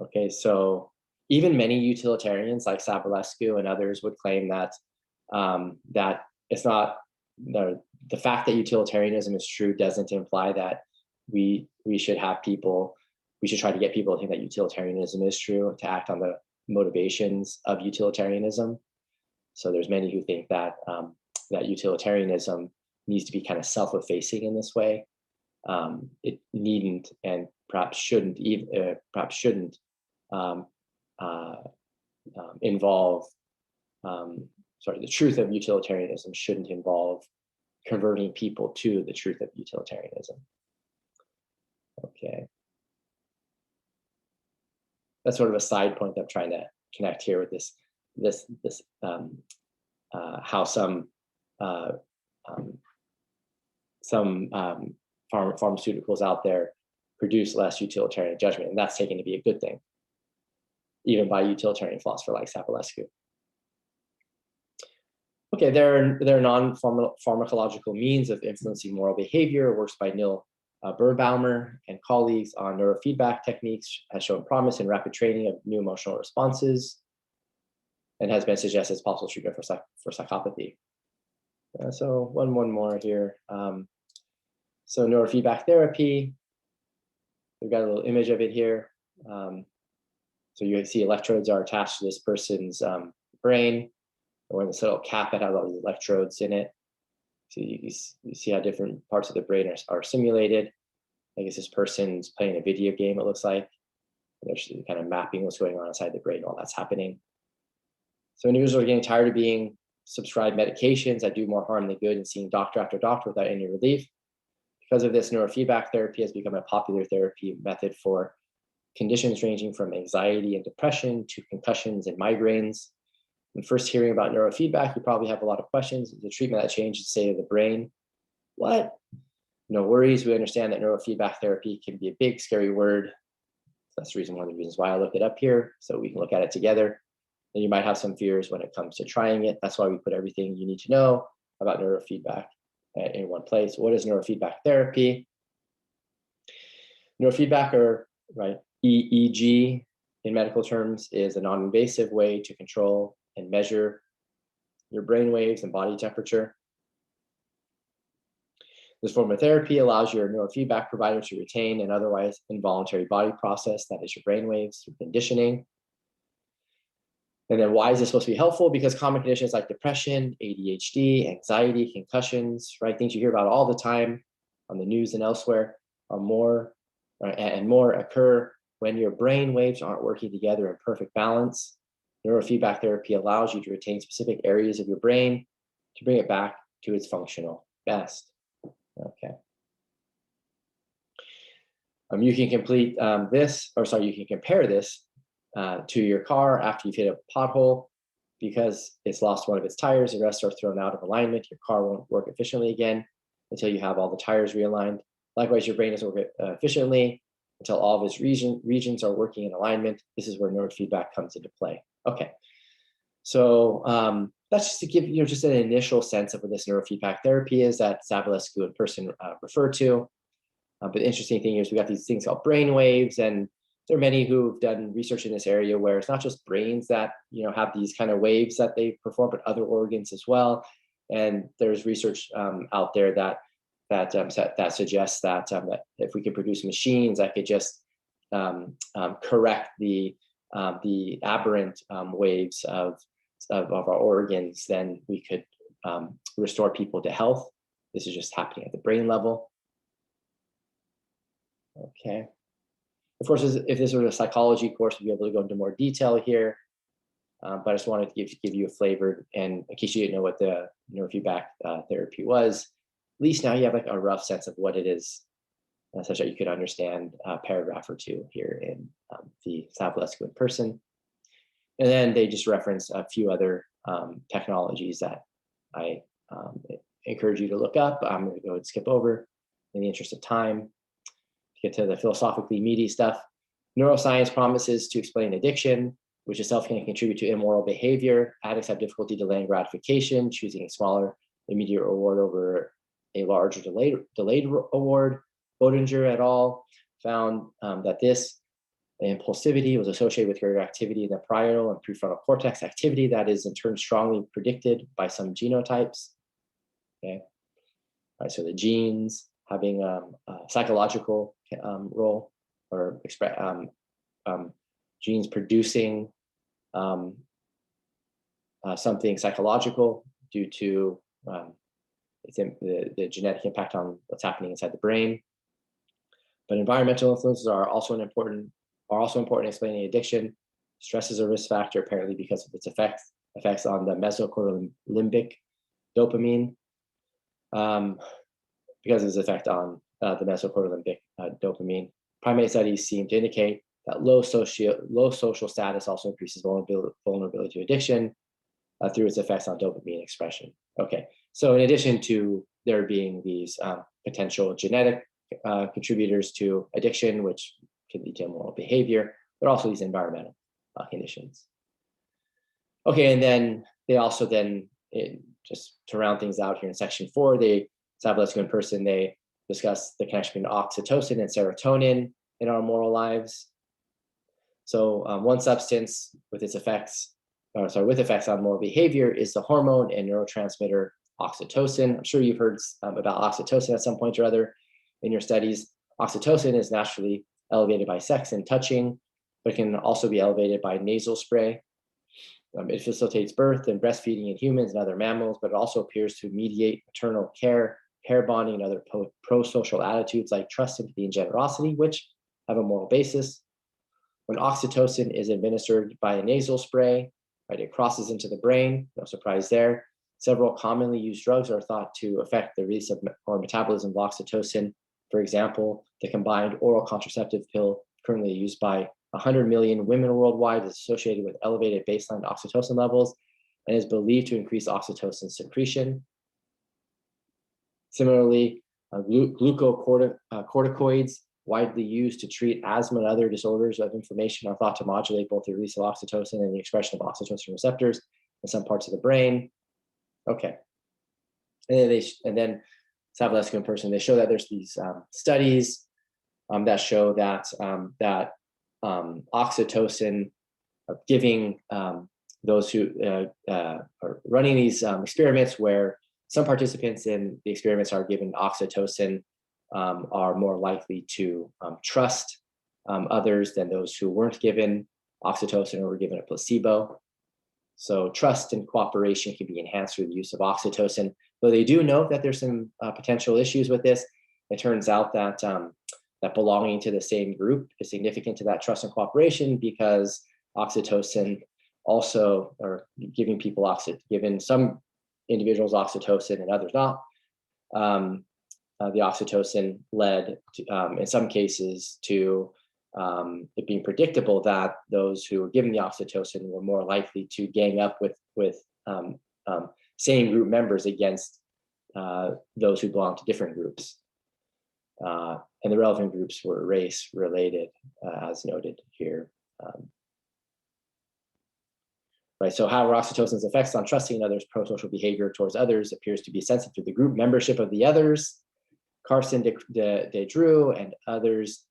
[SPEAKER 1] Okay, so even many utilitarians like Savulescu and others would claim that that it's not the fact that utilitarianism is true doesn't imply that we should try to get people to think that utilitarianism is true, to act on the motivations of utilitarianism. So there's many who think that that utilitarianism needs to be kind of self-effacing in this way. It needn't and perhaps shouldn't involve. The truth of utilitarianism shouldn't involve converting people to the truth of utilitarianism. Okay, that's sort of a side point that I'm trying to connect here with this how some pharmaceuticals out there produce less utilitarian judgment, and that's taken to be a good thing, even by a utilitarian philosopher like Savulescu. Okay, there are non-pharmacological means of influencing moral behavior. Works by Neil Birbaumer and colleagues on neurofeedback techniques has shown promise in rapid training of new emotional responses, and has been suggested as possible treatment for psychopathy. So one more here. So neurofeedback therapy, we've got a little image of it here. So you see electrodes are attached to this person's brain, or in this little cap that has all these electrodes in it. So you see how different parts of the brain are simulated. I guess this person's playing a video game, it looks like. They're kind of mapping what's going on inside the brain while that's happening. So individuals are getting tired of being prescribed medications that do more harm than good and seeing doctor after doctor without any relief. Because of this, neurofeedback therapy has become a popular therapy method for conditions ranging from anxiety and depression to concussions and migraines. When first hearing about neurofeedback, you probably have a lot of questions. It's a treatment that changes the state of the brain. What? No worries. We understand that neurofeedback therapy can be a big, scary word. That's one of the reasons why I looked it up here, so we can look at it together. And you might have some fears when it comes to trying it. That's why we put everything you need to know about neurofeedback in one place. What is neurofeedback therapy? Neurofeedback, or EEG in medical terms, is a non-invasive way to control and measure your brain waves and body temperature. This form of therapy allows your neurofeedback provider to retain an otherwise involuntary body process, that is your brain waves, through conditioning. And then why is this supposed to be helpful? Because common conditions like depression, ADHD, anxiety, concussions, things you hear about all the time on the news and elsewhere, are more occur when your brain waves aren't working together in perfect balance. Neurofeedback therapy allows you to retain specific areas of your brain to bring it back to its functional best. Okay. You can you can compare this to your car after you've hit a pothole. Because it's lost one of its tires, the rest are thrown out of alignment, your car won't work efficiently again. until you have all the tires realigned. Likewise, your brain doesn't work efficiently until all of its regions are working in alignment. This is where neurofeedback comes into play. Okay, so that's just to give you just an initial sense of what this neurofeedback therapy is that Savulescu and Persson refer to. But the interesting thing is we got these things called brain waves, and there are many who've done research in this area where it's not just brains that have these kind of waves that they perform, but other organs as well. And there's research out there that suggests that if we could produce machines that could just correct the aberrant waves of our organs, then we could restore people to health. This is just happening at the brain level. Okay. Of course, if this was a psychology course, we'd be able to go into more detail here. But I just wanted to give you a flavor, and in case you didn't know what the neurofeedback therapy was, at least now you have like a rough sense of what it is, such that you could understand a paragraph or two here in the Savulescu and Persson. And then they just reference a few other technologies that I encourage you to look up. I'm going to go and skip over in the interest of time. Get to the philosophically meaty stuff. Neuroscience promises to explain addiction, which itself can contribute to immoral behavior. Addicts have difficulty delaying gratification, choosing a smaller immediate reward over a larger delayed reward. Bodinger et al. Found that this impulsivity was associated with greater activity in the parietal and prefrontal cortex activity that is in turn strongly predicted by some genotypes. Okay, all right, so the genes having a psychological role, or genes producing something psychological due to the genetic impact on what's happening inside the brain. But environmental influences are also important in explaining addiction. Stress is a risk factor, apparently because of its effects on the mesocortical limbic dopamine. Because of its effect on the mesocortical limbic dopamine. Primate studies seem to indicate that low social status also increases vulnerability to addiction through its effects on dopamine expression. Okay, so in addition to there being these potential genetic contributors to addiction, which can lead to immoral behavior, but also these environmental conditions. Okay, and then they also just to round things out here in section 4, Savulescu and Persson, they discuss the connection between oxytocin and serotonin in our moral lives. So one substance with effects on moral behavior is the hormone and neurotransmitter oxytocin. I'm sure you've heard about oxytocin at some point or other in your studies. Oxytocin is naturally elevated by sex and touching, but can also be elevated by nasal spray. It facilitates birth and breastfeeding in humans and other mammals, but it also appears to mediate maternal care, pair bonding, and other pro-social attitudes like trust, sympathy, and generosity, which have a moral basis. When oxytocin is administered by a nasal spray, right, it crosses into the brain, no surprise there. Several commonly used drugs are thought to affect the release of or metabolism of oxytocin. For example, the combined oral contraceptive pill currently used by 100 million women worldwide is associated with elevated baseline oxytocin levels and is believed to increase oxytocin secretion. Similarly, glucocorticoids, widely used to treat asthma and other disorders of inflammation, are thought to modulate both the release of oxytocin and the expression of oxytocin receptors in some parts of the brain. Okay, and then Savulescu and Persson, they show that there's these studies that show that oxytocin, giving those who are running these experiments where some participants in the experiments are given oxytocin are more likely to trust others than those who weren't given oxytocin or were given a placebo. So trust and cooperation can be enhanced through the use of oxytocin. Though they do note that there's some potential issues with this, it turns out that that belonging to the same group is significant to that trust and cooperation, because oxytocin also, or giving some individuals oxytocin and others not, the oxytocin led to, in some cases, to it being predictable that those who were given the oxytocin were more likely to gang up with same group members against those who belong to different groups. And the relevant groups were race related, as noted here. Right, so how oxytocin's effects on trusting others' pro-social behavior towards others appears to be sensitive to the group membership of the others. Carson de Drew and others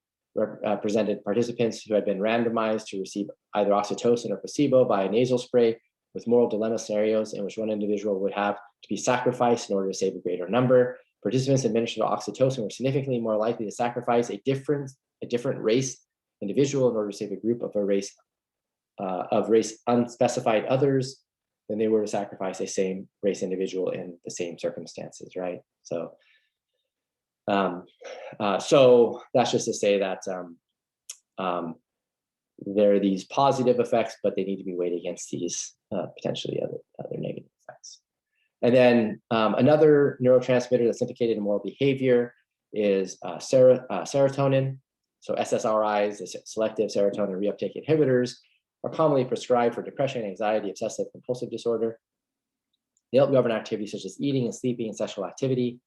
[SPEAKER 1] presented participants who had been randomized to receive either oxytocin or placebo by a nasal spray with moral dilemma scenarios in which one individual would have to be sacrificed in order to save a greater number. Participants administered oxytocin were significantly more likely to sacrifice a different race individual in order to save a group of race unspecified others than they were to sacrifice a same race individual in the same circumstances, right? So, so that's just to say that there are these positive effects, but they need to be weighed against these potentially other negative effects. And then another neurotransmitter that's implicated in moral behavior is serotonin. So SSRIs, the selective serotonin reuptake inhibitors, are commonly prescribed for depression, anxiety, obsessive compulsive disorder. They help govern activities such as eating and sleeping and sexual activity.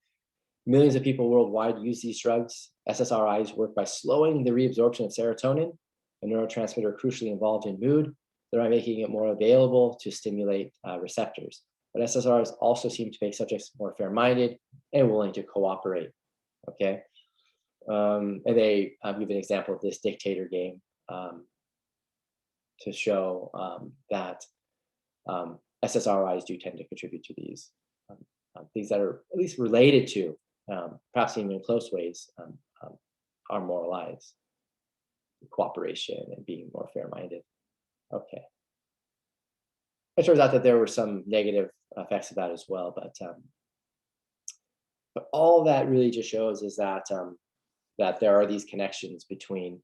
[SPEAKER 1] Millions of people worldwide use these drugs. SSRIs work by slowing the reabsorption of serotonin, a neurotransmitter crucially involved in mood, thereby making it more available to stimulate receptors. But SSRIs also seem to make subjects more fair-minded and willing to cooperate, okay? And they give an example of this dictator game to show that SSRIs do tend to contribute to these things that are at least related to, perhaps even in close ways, our moral lives, cooperation and being more fair-minded. Okay. It turns out that there were some negative effects of that as well, but all that really just shows is that that there are these connections between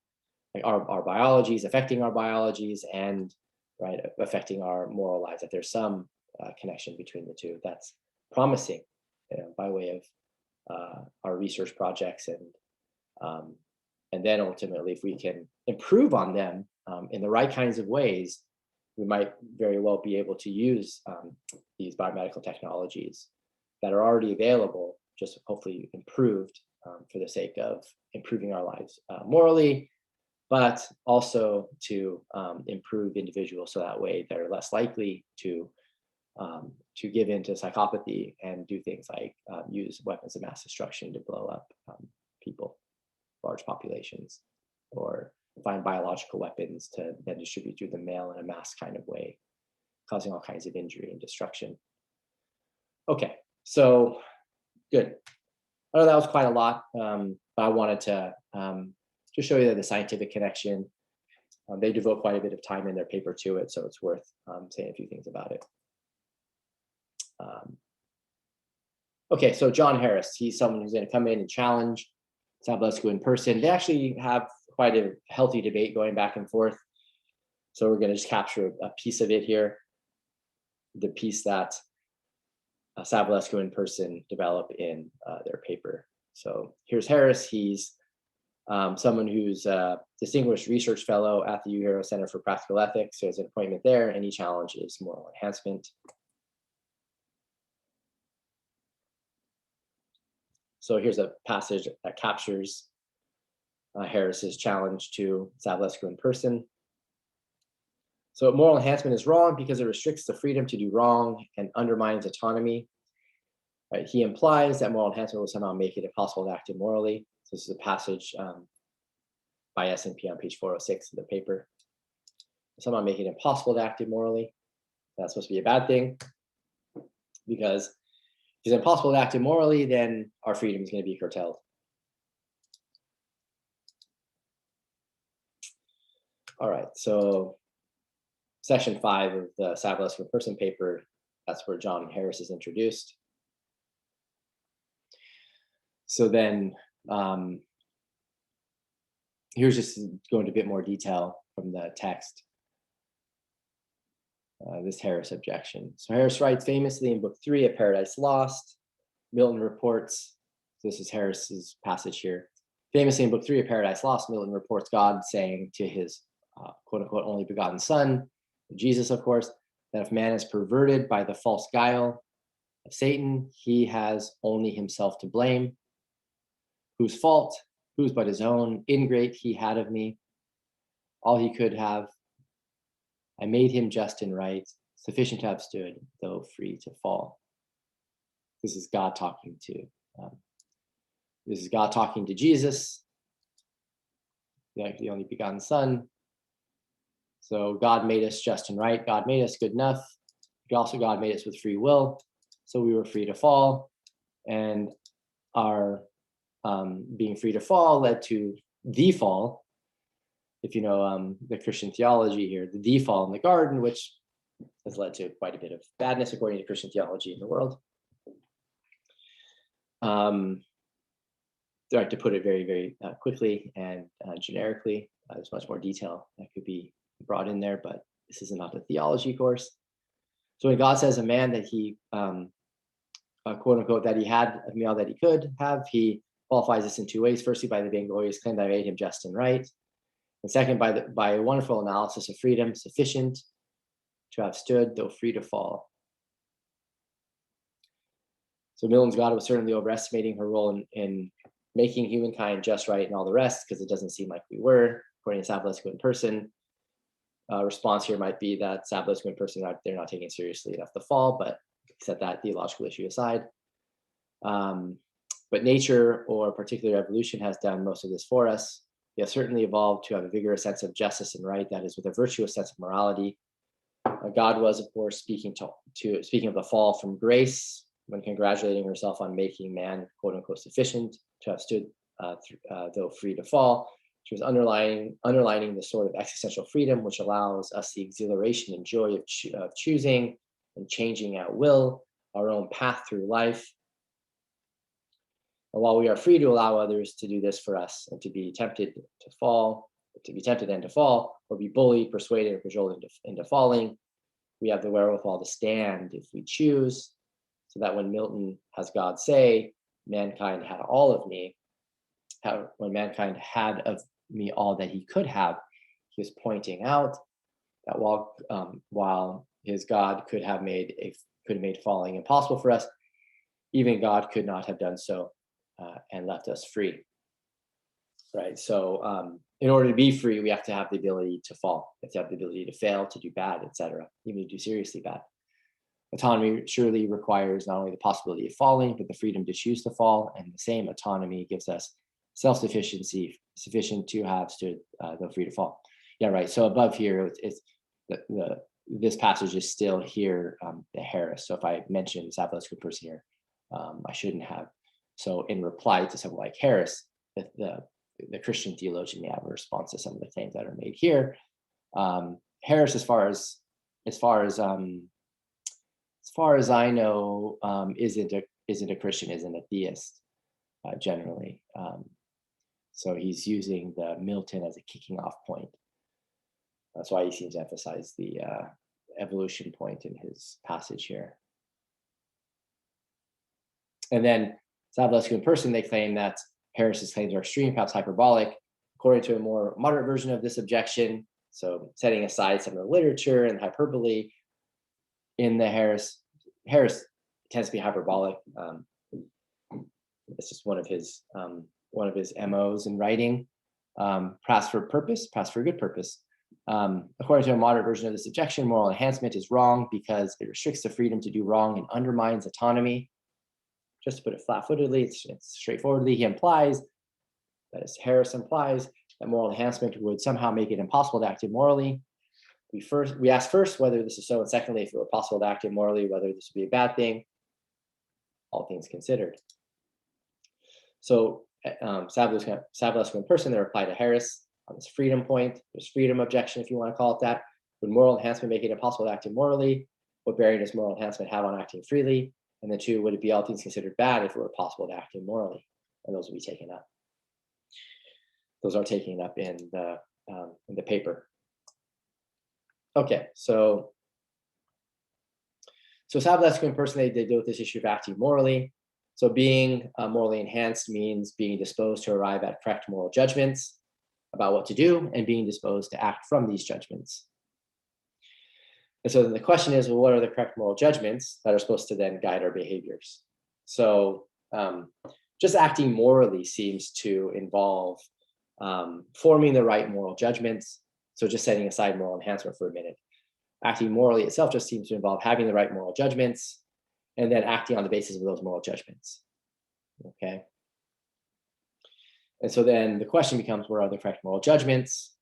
[SPEAKER 1] like our biologies, affecting our biologies, and right affecting our moral lives. That there's some connection between the two. That's promising, by way of our research projects, and then ultimately, if we can improve on them in the right kinds of ways, we might very well be able to use these biomedical technologies that are already available, just hopefully improved for the sake of improving our lives morally, but also to improve individuals so that way they're less likely to give in to psychopathy and do things like use weapons of mass destruction to blow up people, large populations, or find biological weapons to then distribute through the mail in a mass kind of way, causing all kinds of injury and destruction. Okay, so good. I know that was quite a lot, but I wanted to just show you that the scientific connection. They devote quite a bit of time in their paper to it, so it's worth saying a few things about it. Okay, so John Harris, he's someone who's going to come in and challenge Savulescu in person. They actually have quite a healthy debate going back and forth. So we're going to just capture a piece of it here, the piece that Savulescu in person develop in their paper. So here's Harris. He's someone who's a distinguished research fellow at the UHERO Center for Practical Ethics. So he has an appointment there, and he challenges moral enhancement. So here's a passage that captures Harris's challenge to Savulescu in person. So moral enhancement is wrong because it restricts the freedom to do wrong and undermines autonomy. Right? He implies that moral enhancement will somehow make it impossible to act immorally. So this is a passage by S&P on page 406 of the paper. Somehow make it impossible to act immorally. That's supposed to be a bad thing, because if it's impossible to act immorally, then our freedom is going to be curtailed. All right, so section 5 of the Savulescu in person paper, that's where John Harris is introduced. So then here's just going into a bit more detail from the text. This Harris objection. So Harris writes famously in book 3 of Paradise Lost, Milton reports, this is Harris's passage here. Famously in book 3 of Paradise Lost, Milton reports God saying to his quote unquote only begotten son, Jesus of course, that if man is perverted by the false guile of Satan. He has only himself to blame. Whose fault? Whose but his own? Ingrate he had of me. All he could have. I made him just and right, sufficient to have stood, though free to fall. This is God talking to. This is God talking to Jesus, the only begotten Son. So God made us just and right. God made us good enough. Also, God made us with free will, so we were free to fall, and our being free to fall led to the fall. If you know the Christian theology here, the fall in the garden, which has led to quite a bit of badness according to Christian theology in the world. Like to put it very, very quickly and generically. There's much more detail that could be brought in there, but this is not a theology course. So when God says a man that he, quote unquote, that he had a male that he could have, he qualifies this in two ways. Firstly, by the vainglorious claim that I made him just and right. And second, by a wonderful analysis of freedom, sufficient to have stood, though free to fall. So Milton's God was certainly overestimating her role in making humankind just right and all the rest, because it doesn't seem like we were, according to Savulescu Persson. Response here might be that Savulescu Persson, they're not taking seriously enough the fall, but set that theological issue aside. But nature, or particularly evolution, has done most of this for us. We have certainly evolved to have a vigorous sense of justice and right, that is, with a virtuous sense of morality. God was, of course, speaking of the fall from grace, when congratulating herself on making man, quote unquote, sufficient to have stood, though free to fall. She was underlining the sort of existential freedom which allows us the exhilaration and joy of choosing and changing at will our own path through life. And while we are free to allow others to do this for us, and to be tempted to fall, or be bullied, persuaded, or cajoled into falling, we have the wherewithal to stand if we choose. So that when Milton has God say, mankind had all of me, when mankind had of me all that he could have, he was pointing out that while his God could have made falling impossible for us, even God could not have done so and left us free. Right. So in order to be free, we have to have the ability to fall. We have to have the ability to fail, to do bad, etc., even to do seriously bad. Autonomy surely requires not only the possibility of falling, but the freedom to choose to fall. And the same autonomy gives us self-sufficiency sufficient to have stood, though free to fall. Yeah, right. So above here, it's this passage is still here, the Harris. So if I mentioned Savulescu Persson here, I shouldn't have. So in reply to someone like Harris, the Christian theologian may have a response to some of the claims that are made here. Harris, as far as I know, isn't a Christian, isn't a theist generally. So he's using the Milton as a kicking off point. That's why he seems to emphasize the evolution point in his passage here. And then Savulescu Persson, they claim that Harris's claims are extreme, perhaps hyperbolic. According to a more moderate version of this objection, so setting aside some of the literature and hyperbole in the Harris tends to be hyperbolic. It's just one of his MOs in writing, perhaps for a good purpose. According to a moderate version of this objection, moral enhancement is wrong because it restricts the freedom to do wrong and undermines autonomy. Just to put it flat-footedly, it's straightforwardly, he implies, that is, Harris implies, that moral enhancement would somehow make it impossible to act immorally. We ask first whether this is so, and secondly, if it were possible to act immorally, whether this would be a bad thing, all things considered. So Savulescu Persson, they reply to Harris on this freedom point, this freedom objection, if you want to call it that. Would moral enhancement make it impossible to act immorally? What bearing does moral enhancement have on acting freely? And then two, would it be all things considered bad if it were possible to act immorally? And those will be taken up. Those are taken up in the paper. Okay, so Savulescu Persson, they deal with this issue of acting morally. So being morally enhanced means being disposed to arrive at correct moral judgments about what to do and being disposed to act from these judgments. And so then the question is, well, what are the correct moral judgments that are supposed to then guide our behaviors? So just acting morally seems to involve forming the right moral judgments. So just setting aside moral enhancement for a minute. Acting morally itself just seems to involve having the right moral judgments and then acting on the basis of those moral judgments. Okay. And so then the question becomes, what are the correct moral judgments?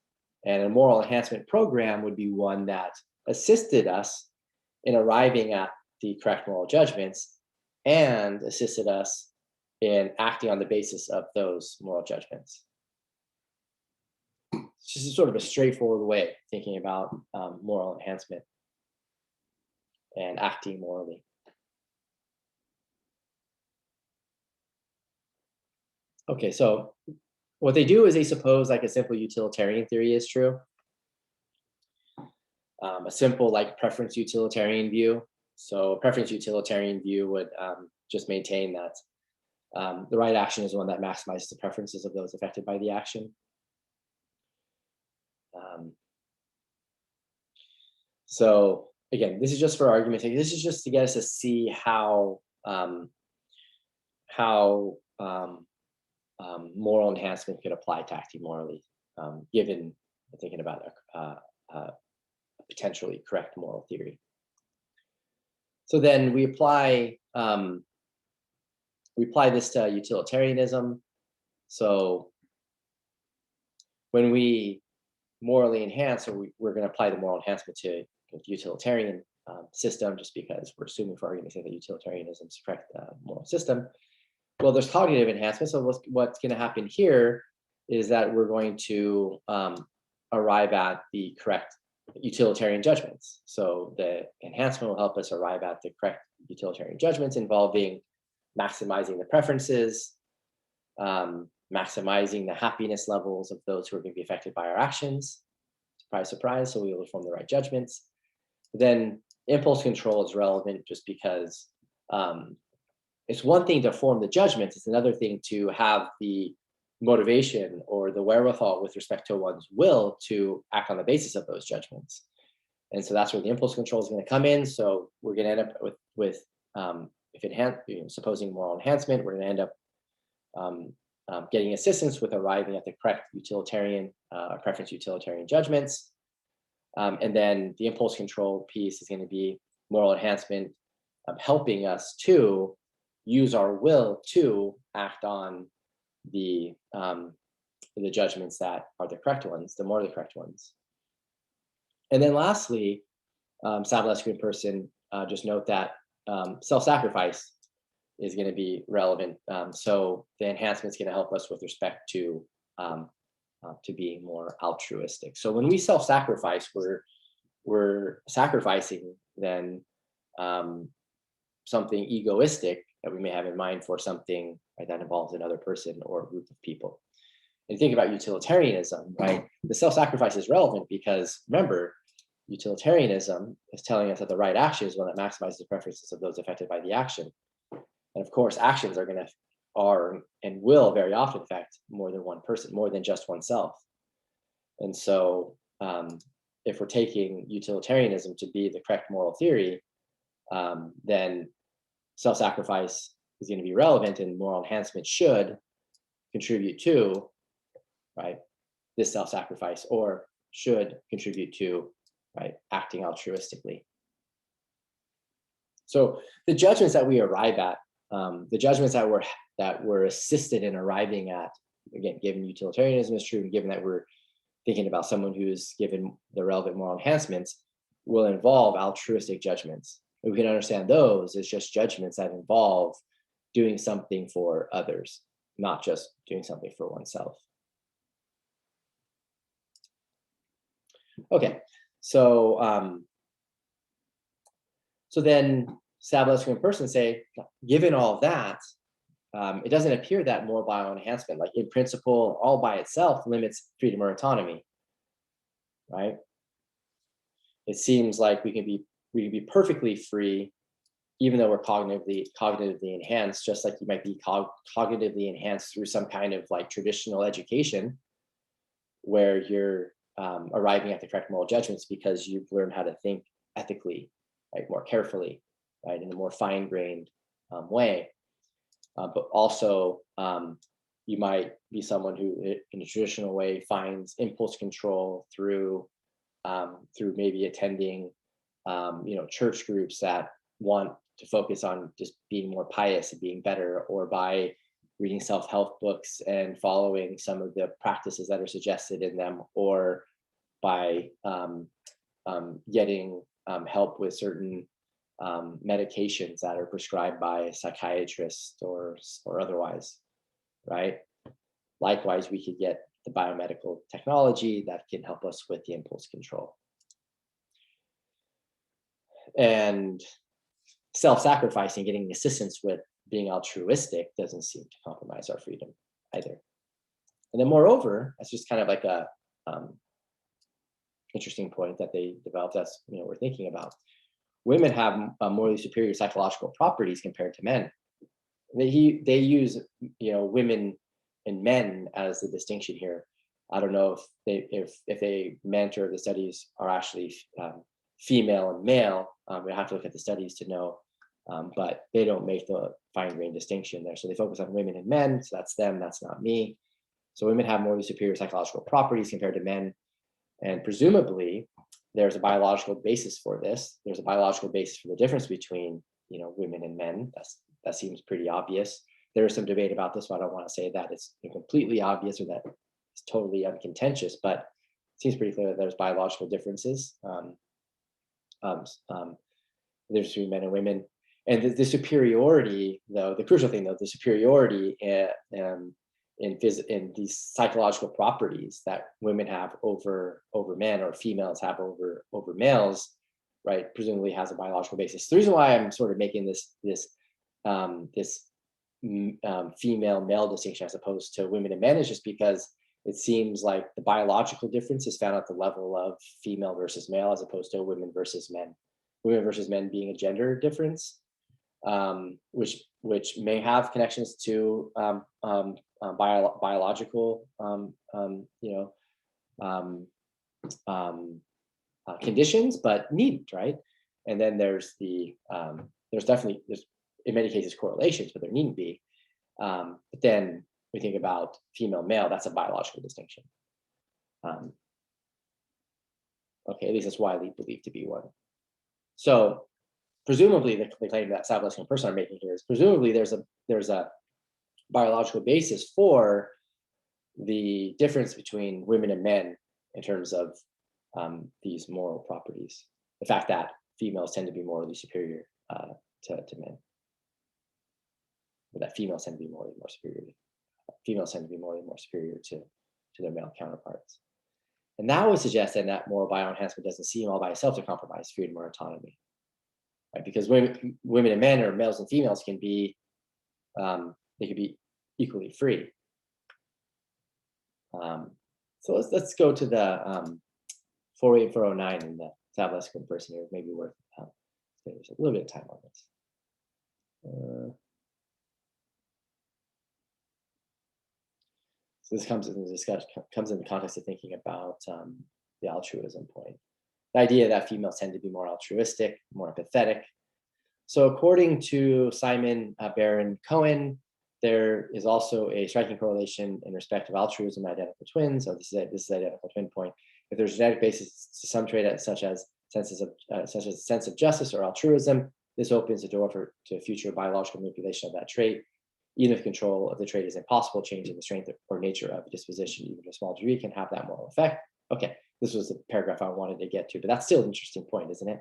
[SPEAKER 1] And a moral enhancement program would be one that assisted us in arriving at the correct moral judgments and assisted us in acting on the basis of those moral judgments. It's just sort of a straightforward way of thinking about moral enhancement and acting morally. Okay, so what they do is they suppose like a simple utilitarian theory is true. A simple like preference utilitarian view. So a preference utilitarian view would just maintain that the right action is one that maximizes the preferences of those affected by the action. So again, this is just for argument's sake. This is just to get us to see how moral enhancement could apply to acting morally, given thinking about a potentially correct moral theory. So then we apply this to utilitarianism. So when we morally enhance, or we're going to apply the moral enhancement to the utilitarian system, just because we're assuming for argument's sake that utilitarianism is the correct moral system. Well, there's cognitive enhancement. So what's going to happen here is that we're going to arrive at the correct utilitarian judgments. So the enhancement will help us arrive at the correct utilitarian judgments involving maximizing the preferences, maximizing the happiness levels of those who are going to be affected by our actions. Surprise, surprise. So we will form the right judgments. Then impulse control is relevant just because it's one thing to form the judgments. It's another thing to have the motivation or the wherewithal with respect to one's will to act on the basis of those judgments. And so that's where the impulse control is going to come in. So we're going to end up with supposing moral enhancement, we're going to end up getting assistance with arriving at the correct utilitarian preference utilitarian judgments. And then the impulse control piece is going to be moral enhancement, helping us to use our will to act on the judgments that are the correct ones, the morally correct ones. And then lastly, Savulescu Persson just note that self-sacrifice is going to be relevant. So the enhancement is going to help us with respect to being more altruistic. So when we self-sacrifice, we're sacrificing then something egoistic that we may have in mind for something that involves another person or a group of people. And think about utilitarianism, right? The self-sacrifice is relevant because remember, utilitarianism is telling us that the right action is one that maximizes the preferences of those affected by the action. And of course, actions are and will very often affect more than one person, more than just oneself. And so if we're taking utilitarianism to be the correct moral theory, then self-sacrifice is going to be relevant and moral enhancement should contribute to, right, this self-sacrifice or should contribute to, right, acting altruistically. So the judgments that we arrive at, the judgments that we're assisted in arriving at, again, given utilitarianism is true, and given that we're thinking about someone who's given the relevant moral enhancements, will involve altruistic judgments. And we can understand those as just judgments that involve doing something for others, not just doing something for oneself. Okay, so then Savulescu and Persson say, given all of that, it doesn't appear that moral bioenhancement, like in principle, all by itself, limits freedom or autonomy, right? It seems like we can be perfectly free, even though we're cognitively enhanced, just like you might be cognitively enhanced through some kind of like traditional education, where you're arriving at the correct moral judgments because you've learned how to think ethically, right, more carefully, right, in a more fine-grained way. But also, you might be someone who, in a traditional way, finds impulse control through maybe attending, church groups that want to focus on just being more pious and being better, or by reading self-help books and following some of the practices that are suggested in them, or by getting help with certain medications that are prescribed by a psychiatrist or otherwise, right? Likewise, we could get the biomedical technology that can help us with the impulse control. And self-sacrificing, getting assistance with being altruistic doesn't seem to compromise our freedom either. And then moreover, that's just kind of like a interesting point that they developed as we're thinking about. Women have morally superior psychological properties compared to men. They use women and men as the distinction here. I don't know if they meant, or the studies are actually female and male. We have to look at the studies to know, but they don't make the fine-grained distinction there. So they focus on women and men. So that's them. That's not me. So women have morally superior psychological properties compared to men, and presumably there's a biological basis for this. There's a biological basis for the difference between women and men. That seems pretty obvious. There is some debate about this, so I don't want to say that it's completely obvious or that it's totally uncontentious, but it seems pretty clear that there's biological differences. There's between men and women, and the superiority, though, the crucial thing, though, the superiority in these psychological properties that women have over men, or females have over males, right, presumably has a biological basis. The reason why I'm sort of making this female male distinction as opposed to women and men is just because it seems like the biological difference is found at the level of female versus male, as opposed to women versus men. Women versus men being a gender difference, which may have connections to biological conditions, but needn't, right? And then there's definitely in many cases correlations, but there needn't be. But then we think about female male, that's a biological distinction. Okay, at least that's widely believed to be one. So presumably the claim that Savulescu and Persson are making here is presumably there's a biological basis for the difference between women and men in terms of these moral properties. The fact that females tend to be morally superior to men, or that females tend to be morally more superior. Females tend to be morally more superior to their male counterparts. And that would suggest then that moral bioenhancement doesn't seem all by itself to compromise freedom or autonomy, right? Because women and men, or males and females, can be they can be equally free. So let's go to the 408 409 in the Savulescu and Persson here. Maybe worth there's a little bit of time on this. So this comes in the context of thinking about the altruism point. The idea that females tend to be more altruistic, more empathetic. So according to Simon Baron Cohen, there is also a striking correlation in respect of altruism and identical twins. So this is identical twin point. If there's a genetic basis to some trait, such as sense of justice or altruism, this opens the door to future biological manipulation of that trait. Even if control of the trait is impossible, changing the strength or nature of a disposition, even to a small degree, can have that moral effect. Okay, this was the paragraph I wanted to get to, but that's still an interesting point, isn't it?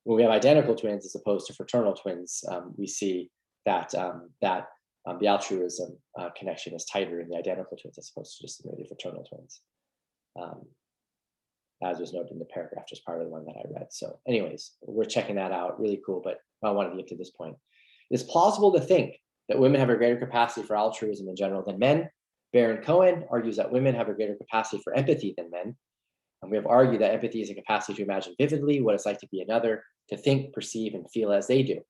[SPEAKER 1] When we have identical twins as opposed to fraternal twins, we see that the altruism connection is tighter in the identical twins as opposed to just the fraternal twins, as was noted in the paragraph just prior to the one that I read. So anyways, we're checking that out. Really cool, but I wanted to get to this point. It's plausible to think that women have a greater capacity for altruism in general than men. Baron Cohen argues that women have a greater capacity for empathy than men. And we have argued that empathy is a capacity to imagine vividly what it's like to be another, to think, perceive, and feel as they do.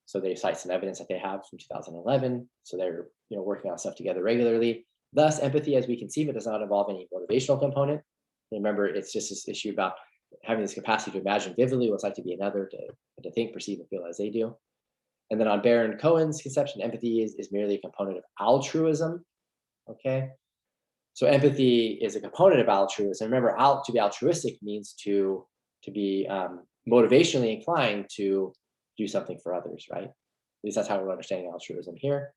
[SPEAKER 1] So they cite some evidence that they have from 2011. So they're working on stuff together regularly. Thus, empathy, as we conceive it, does not involve any motivational component. Remember, it's just this issue about having this capacity to imagine vividly what it's like to be another, to think, perceive, and feel as they do. And then on Baron Cohen's conception, empathy is merely a component of altruism. Okay. So empathy is a component of altruism. Remember, to be altruistic means to be motivationally inclined to do something for others, right? At least that's how we're understanding altruism here.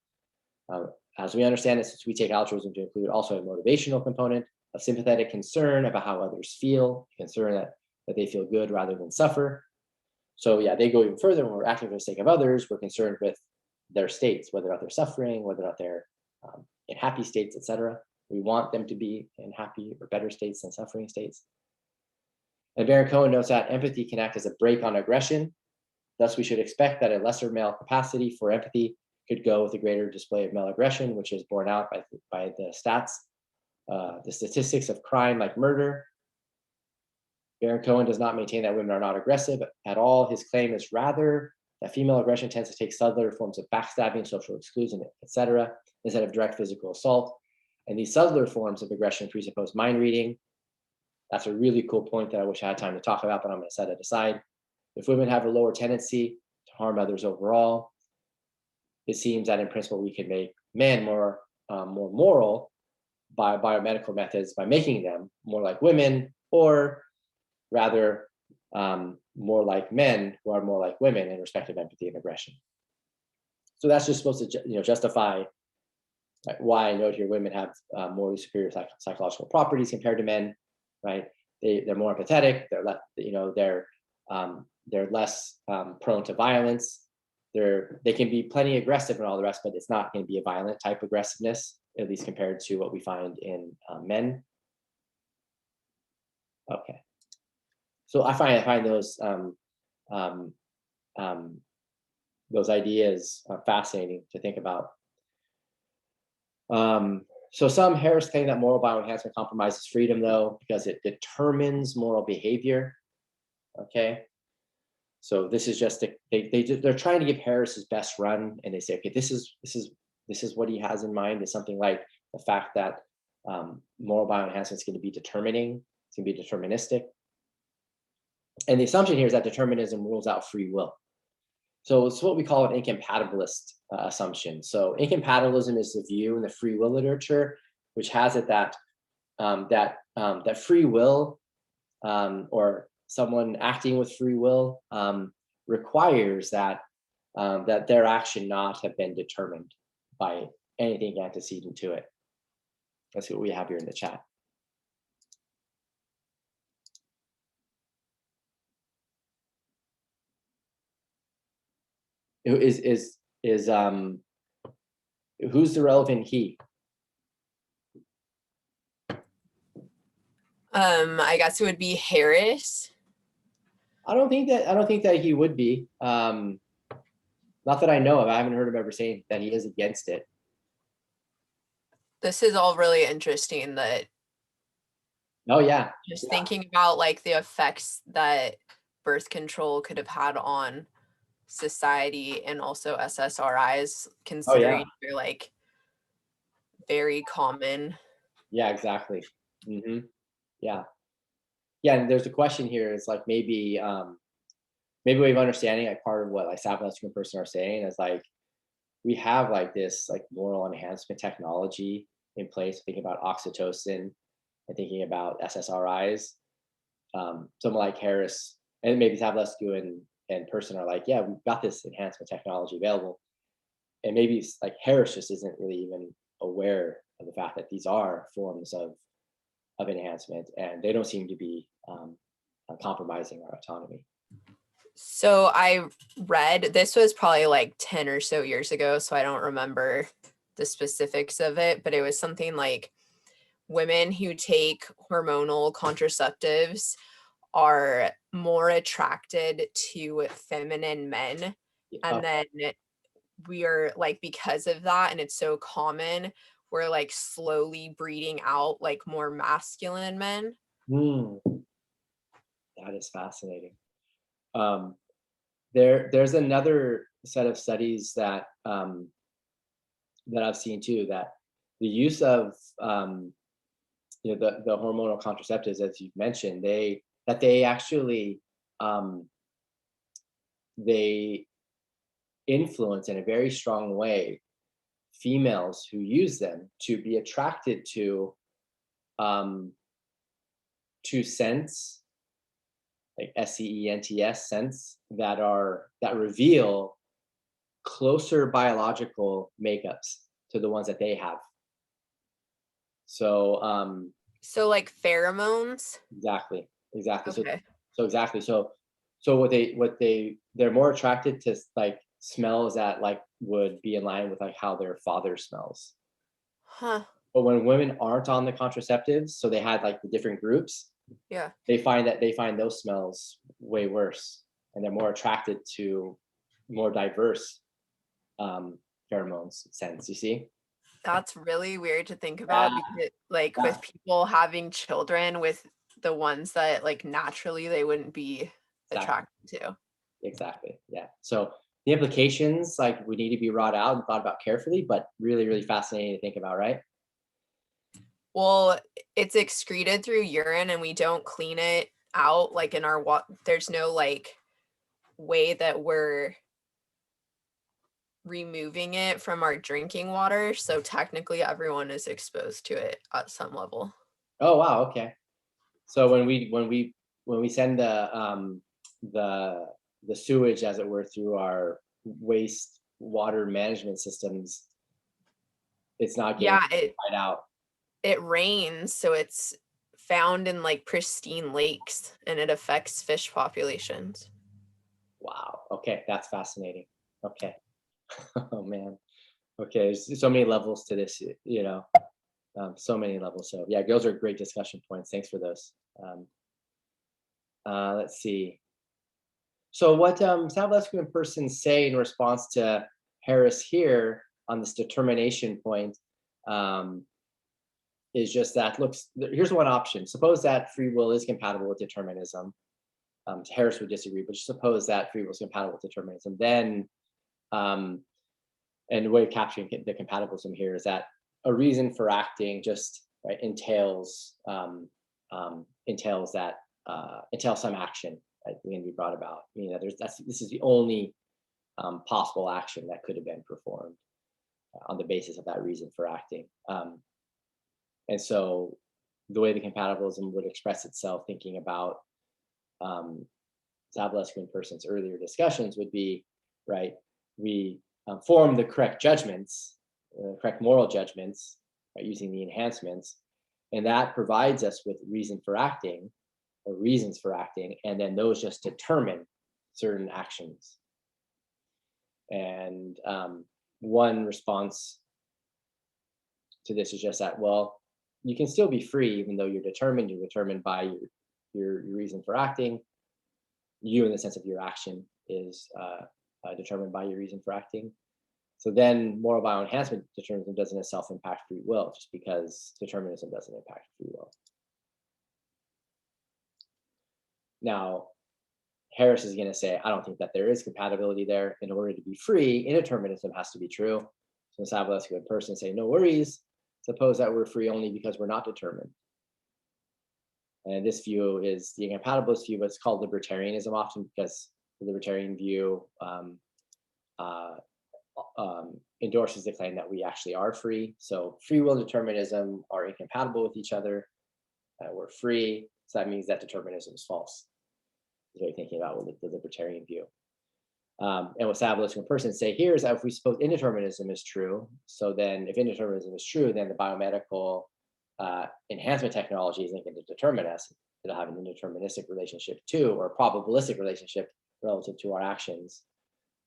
[SPEAKER 1] As we understand it, since we take altruism to include also a motivational component, a sympathetic concern about how others feel, concern that they feel good rather than suffer. So yeah, they go even further. When we're acting for the sake of others, we're concerned with their states, whether or not they're suffering, whether or not they're in happy states, etc. We want them to be in happy or better states than suffering states. And Baron Cohen notes that empathy can act as a brake on aggression. Thus, we should expect that a lesser male capacity for empathy could go with a greater display of male aggression, which is borne out by the stats, the statistics of crime like murder. Baron Cohen does not maintain that women are not aggressive at all. His claim is rather that female aggression tends to take subtler forms of backstabbing, social exclusion, etc., instead of direct physical assault. And these subtler forms of aggression presuppose mind reading. That's a really cool point that I wish I had time to talk about, but I'm going to set it aside. If women have a lower tendency to harm others overall, it seems that in principle we can make men more moral by biomedical methods, by making them more like women, or rather more like men who are more like women in respect of empathy and aggression. So that's just supposed to justify why I note here women have more superior psychological properties compared to men, right? They're more empathetic. They're less prone to violence. They can be plenty aggressive and all the rest, but it's not going to be a violent type aggressiveness, at least compared to what we find in men. Okay, so I find those ideas fascinating to think about. So some Harris claim that moral bioenhancement compromises freedom, though, because it determines moral behavior. Okay, so this is just they're trying to give Harris his best run, and they say, okay, this is what he has in mind, is something like the fact that moral bioenhancement is going to be determining, it's going to be deterministic, and the assumption here is that determinism rules out free will. So it's what we call an incompatibilist assumption. So incompatibilism is the view in the free will literature, which has it that that free will or someone acting with free will requires that that their action not have been determined by anything antecedent to it. That's what we have here in the chat. Is who's the relevant he?
[SPEAKER 2] I guess it would be Harris.
[SPEAKER 1] I don't think that he would be. Not that I know of. I haven't heard him ever saying that he is against it.
[SPEAKER 2] This is all really interesting. That.
[SPEAKER 1] Oh yeah.
[SPEAKER 2] Just thinking about like the effects that birth control could have had on society and also SSRIs, considering they're like very common.
[SPEAKER 1] Yeah, exactly. Mm-hmm. Yeah. Yeah, and there's a question here. It's like maybe we have understanding, like part of what like Savulescu Persson are saying is like we have like this like moral enhancement technology in place, thinking about oxytocin and thinking about SSRIs. Someone like Harris and maybe Savulescu and Persson are like, yeah, we've got this enhancement technology available. And maybe like Harris just isn't really even aware of the fact that these are forms of enhancement, and they don't seem to be compromising our autonomy.
[SPEAKER 2] So I read, this was probably like 10 or so years ago, so I don't remember the specifics of it, but it was something like women who take hormonal contraceptives are more attracted to feminine men. And then we are like, because of that, and it's so common, we're like slowly breeding out like more masculine men.
[SPEAKER 1] That is fascinating. There's another set of studies that that I've seen too, that the use of the hormonal contraceptives, as you've mentioned, they actually um, they influence in a very strong way females who use them to be attracted um, to scents like scents scents that reveal closer biological makeups to the ones that they have. So
[SPEAKER 2] So like pheromones.
[SPEAKER 1] exactly. So
[SPEAKER 2] Okay.
[SPEAKER 1] exactly. So they're more attracted to like smells that like would be in line with like how their father smells.
[SPEAKER 2] Huh.
[SPEAKER 1] But when women aren't on the contraceptives, so they had like the different groups,
[SPEAKER 2] Yeah.
[SPEAKER 1] they find those smells way worse, and they're more attracted to more diverse pheromones scents. You see?
[SPEAKER 2] That's really weird to think
[SPEAKER 1] Yeah,
[SPEAKER 2] about because like
[SPEAKER 1] yeah,
[SPEAKER 2] with people having children with the ones that like naturally they wouldn't be
[SPEAKER 1] exactly,
[SPEAKER 2] attracted to.
[SPEAKER 1] exactly. Yeah. So the implications like we need to be wrought out and thought about carefully, but really, really fascinating to think about, right?
[SPEAKER 2] Well, it's excreted through urine and we don't clean it out like in our there's no like way that we're removing it from our drinking water, so technically everyone is exposed to it at some level.
[SPEAKER 1] Oh wow, okay. So when we send the the sewage, as it were, through our waste water management systems, it's not getting
[SPEAKER 2] Yeah, it
[SPEAKER 1] right out.
[SPEAKER 2] it rains, so it's found in like pristine lakes and it affects fish populations.
[SPEAKER 1] Wow. Okay, that's fascinating. Okay. Oh man. Okay, there's so many levels to this, so many levels. So yeah, those are great discussion points. Thanks for those. Um, let's see. So what Savulescu and Persson say in response to Harris here on this determination point um, is just that, look, here's one option. Suppose that free will is compatible with determinism. Harris would disagree, but just suppose that free will is compatible with determinism. Then, um, and the way of capturing the compatibilism here is that a reason for acting just right, entails some action, right, going to be brought about. This is the only possible action that could have been performed on the basis of that reason for acting. And so the way the compatibilism would express itself, thinking about um, Savulescu and Person's earlier discussions, would be right. We form the correct judgments, correct moral judgments, right, using the enhancements, and that provides us with reason for acting or reasons for acting, and then those just determine certain actions. And one response to this is just that, well, you can still be free even though you're determined. You're determined by your reason for acting. You, in the sense of your action, is determined by your reason for acting. So then moral bioenhancement determinism doesn't itself impact free will, just because determinism doesn't impact free will. Now, Harris is going to say, I don't think that there is compatibility there. In order to be free, indeterminism has to be true. So Savulescu and Persson say, no worries. Suppose that we're free only because we're not determined. And this view is the incompatibilist view, but it's called libertarianism often because the libertarian view uh, endorses the claim that we actually are free. So free will and determinism are incompatible with each other. We're free, so that means that determinism is false. Is what you're thinking about with the libertarian view. And what Savulescu and Persson say here is that if we suppose indeterminism is true, so then if indeterminism is true, then the biomedical enhancement technology isn't going to determine us. It'll have an indeterministic relationship too, or a probabilistic relationship relative to our actions.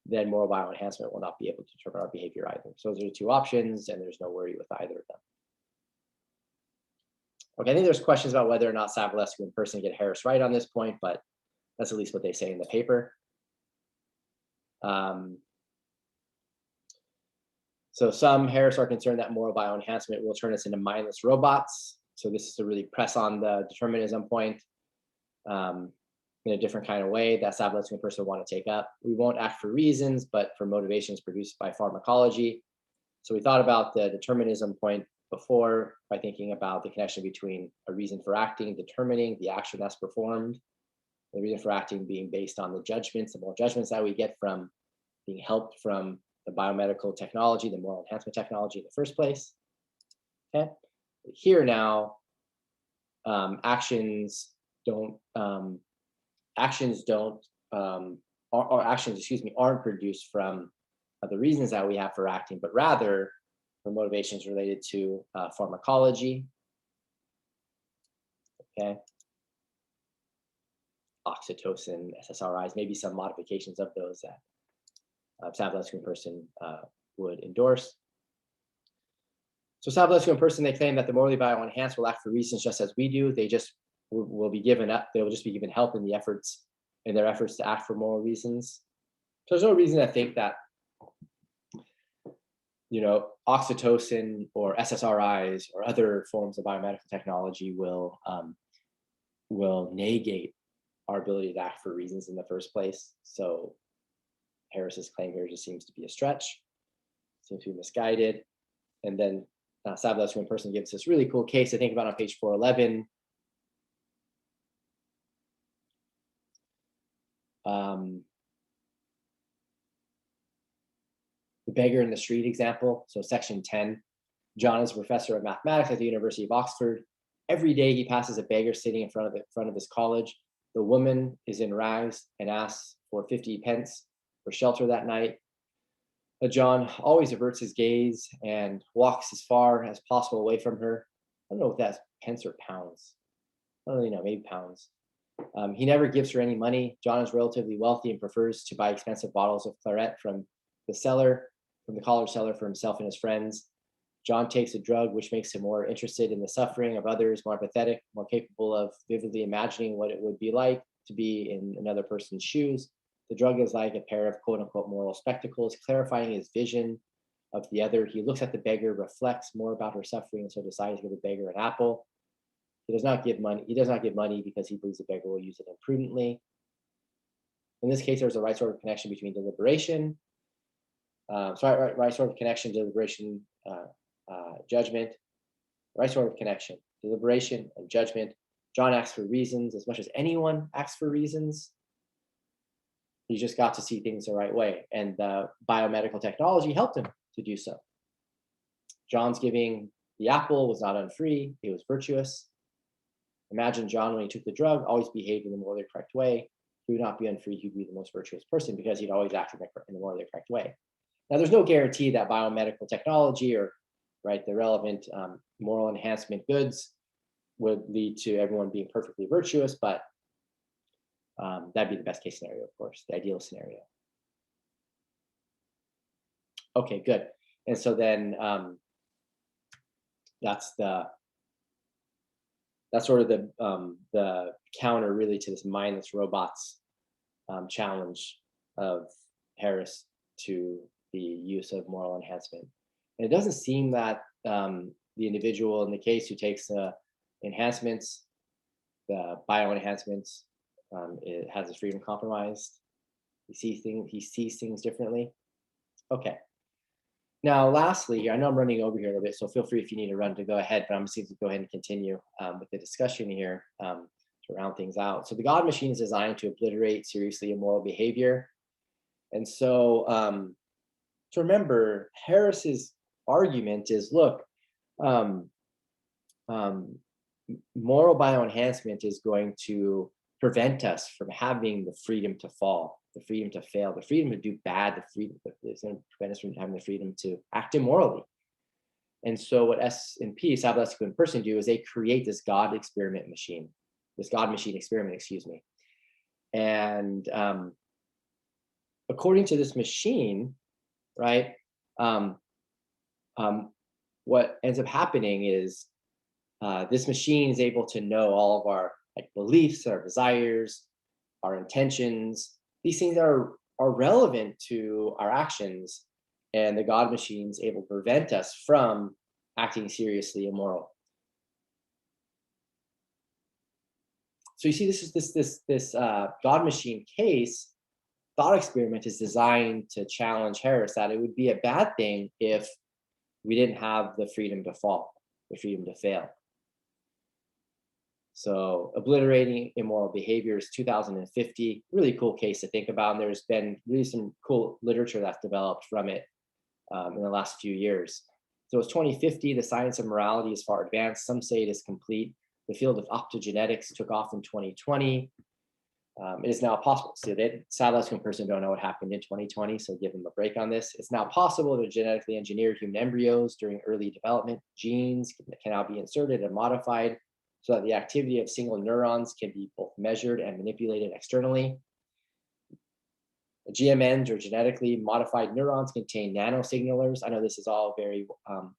[SPEAKER 1] Then moral bioenhancement will not be able to determine our behavior either. So those are the two options, and there's no worry with either of them. Okay, I think there's questions about whether or not Savulescu and Persson get Harris right on this point, but that's at least what they say in the paper. So some Harris are concerned that moral bioenhancement will turn us into mindless robots. So this is to really press on the determinism point in a different kind of way that Savulescu and Persson want to take up. We won't act for reasons, but for motivations produced by pharmacology. So we thought about the determinism point before by thinking about the connection between a reason for acting, determining the action that's performed, the reason for acting being based on the judgments, the moral judgments that we get from being helped from the biomedical technology, the moral enhancement technology in the first place. Okay. Here now, actions don't, or actions, excuse me, aren't produced from the reasons that we have for acting, but rather for motivations related to pharmacology. Okay. Oxytocin, SSRIs, maybe some modifications of those that Savulescu and Persson would endorse. So Savulescu and Persson, they claim that the morally bioenhanced will act for reasons just as we do. They just will be given up. They will just be given help in their efforts to act for moral reasons. So there's no reason to think that, you know, oxytocin or SSRIs or other forms of biomedical technology will negate our ability to act for reasons in the first place. So Harris's claim here just seems to be a stretch, seems to be misguided. And then Savulescu and Persson gives this really cool case to think about on page 411. The beggar in the street example. So section 10, John is a professor of mathematics at the University of Oxford. Every day he passes a beggar sitting in front of his college. The woman is in rags and asks for 50 pence for shelter that night. John always averts his gaze and walks as far as possible away from her. I don't know if that's pence or pounds. I don't really know, maybe pounds. He never gives her any money. John is relatively wealthy and prefers to buy expensive bottles of claret from the college cellar for himself and his friends. John takes a drug which makes him more interested in the suffering of others, more empathetic, more capable of vividly imagining what it would be like to be in another person's shoes. The drug is like a pair of quote unquote moral spectacles, clarifying his vision of the other. He looks at the beggar, reflects more about her suffering, and so decides to give the beggar an apple. He does not give money. He does not give money because he believes the beggar will use it imprudently. In this case, there's a right sort of connection between deliberation. Right sort of connection, deliberation, judgment. Right sort of connection, deliberation and judgment. John acts for reasons as much as anyone acts for reasons. He just got to see things the right way, and biomedical technology helped him to do so. John's giving the apple was not unfree, it was virtuous. Imagine John, when he took the drug, always behaved in the morally correct way. He would not be unfree, he'd be the most virtuous person because he'd always acted in the morally correct way. Now, there's no guarantee that biomedical technology or the relevant moral enhancement goods would lead to everyone being perfectly virtuous, but that'd be the best case scenario, of course, the ideal scenario. Okay, good. And so then that's sort of the counter really to this mindless robots challenge of Harris to the use of moral enhancement. And it doesn't seem that the individual in the case who takes the enhancements, the bioenhancements, it has his freedom compromised. He sees things differently. Okay. Now, lastly, I know I'm running over here a little bit, so feel free if you need to run to go ahead, but I'm just going to go ahead and continue with the discussion here to round things out. So the God machine is designed to obliterate seriously immoral behavior. And so to remember, Harris's argument is, look, moral bioenhancement is going to prevent us from having the freedom to fall, the freedom to fail, the freedom to do bad, the freedom is going to prevent us from having the freedom to act immorally. And so what S&P, Savulescu and Persson do is they create this God experiment machine, this God machine experiment, excuse me. And according to this machine, right, what ends up happening is this machine is able to know all of our beliefs, our desires, our intentions. These things are relevant to our actions, and the God machine is able to prevent us from acting seriously immoral. So you see, this God machine case thought experiment is designed to challenge Harris that it would be a bad thing if we didn't have the freedom to fall, the freedom to fail. So obliterating immoral behaviors, 2050, really cool case to think about. And there's been really some cool literature that's developed from it in the last few years. So it's 2050, the science of morality is far advanced. Some say it is complete. The field of optogenetics took off in 2020. It is now possible. So that Savulescu Persson don't know what happened in 2020, so give them a break on this. It's now possible to genetically engineer human embryos during early development. Genes can now be inserted and modified so that the activity of single neurons can be both measured and manipulated externally. GMNs, or genetically modified neurons, contain nanosignalers. I know this is all very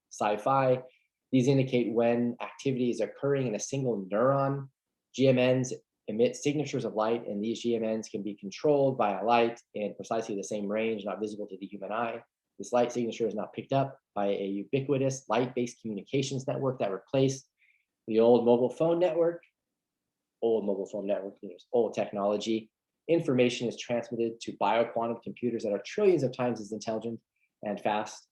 [SPEAKER 1] sci-fi. These indicate when activity is occurring in a single neuron. GMNs emit signatures of light, and these GMNs can be controlled by a light in precisely the same range, not visible to the human eye. This light signature is now picked up by a ubiquitous light-based communications network that replaced the old mobile phone network. Old technology. Information is transmitted to bioquantum computers that are trillions of times as intelligent and fast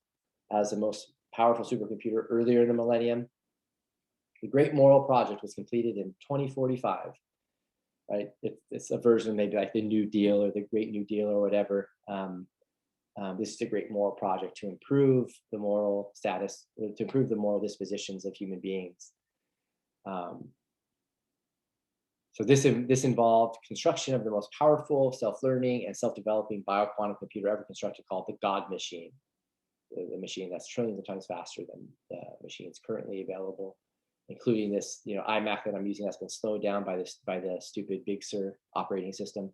[SPEAKER 1] as the most powerful supercomputer earlier in the millennium. The Great Moral Project was completed in 2045. Right, it's a version maybe like the New Deal or the Great New Deal or whatever. This is a great moral project to improve the moral status, to improve the moral dispositions of human beings. So this involved construction of the most powerful, self-learning, and self-developing bioquantum computer ever constructed, called the God machine, the machine that's trillions of times faster than the machines currently available, including this, iMac that I'm using that's been slowed down by the stupid Big Sur operating system.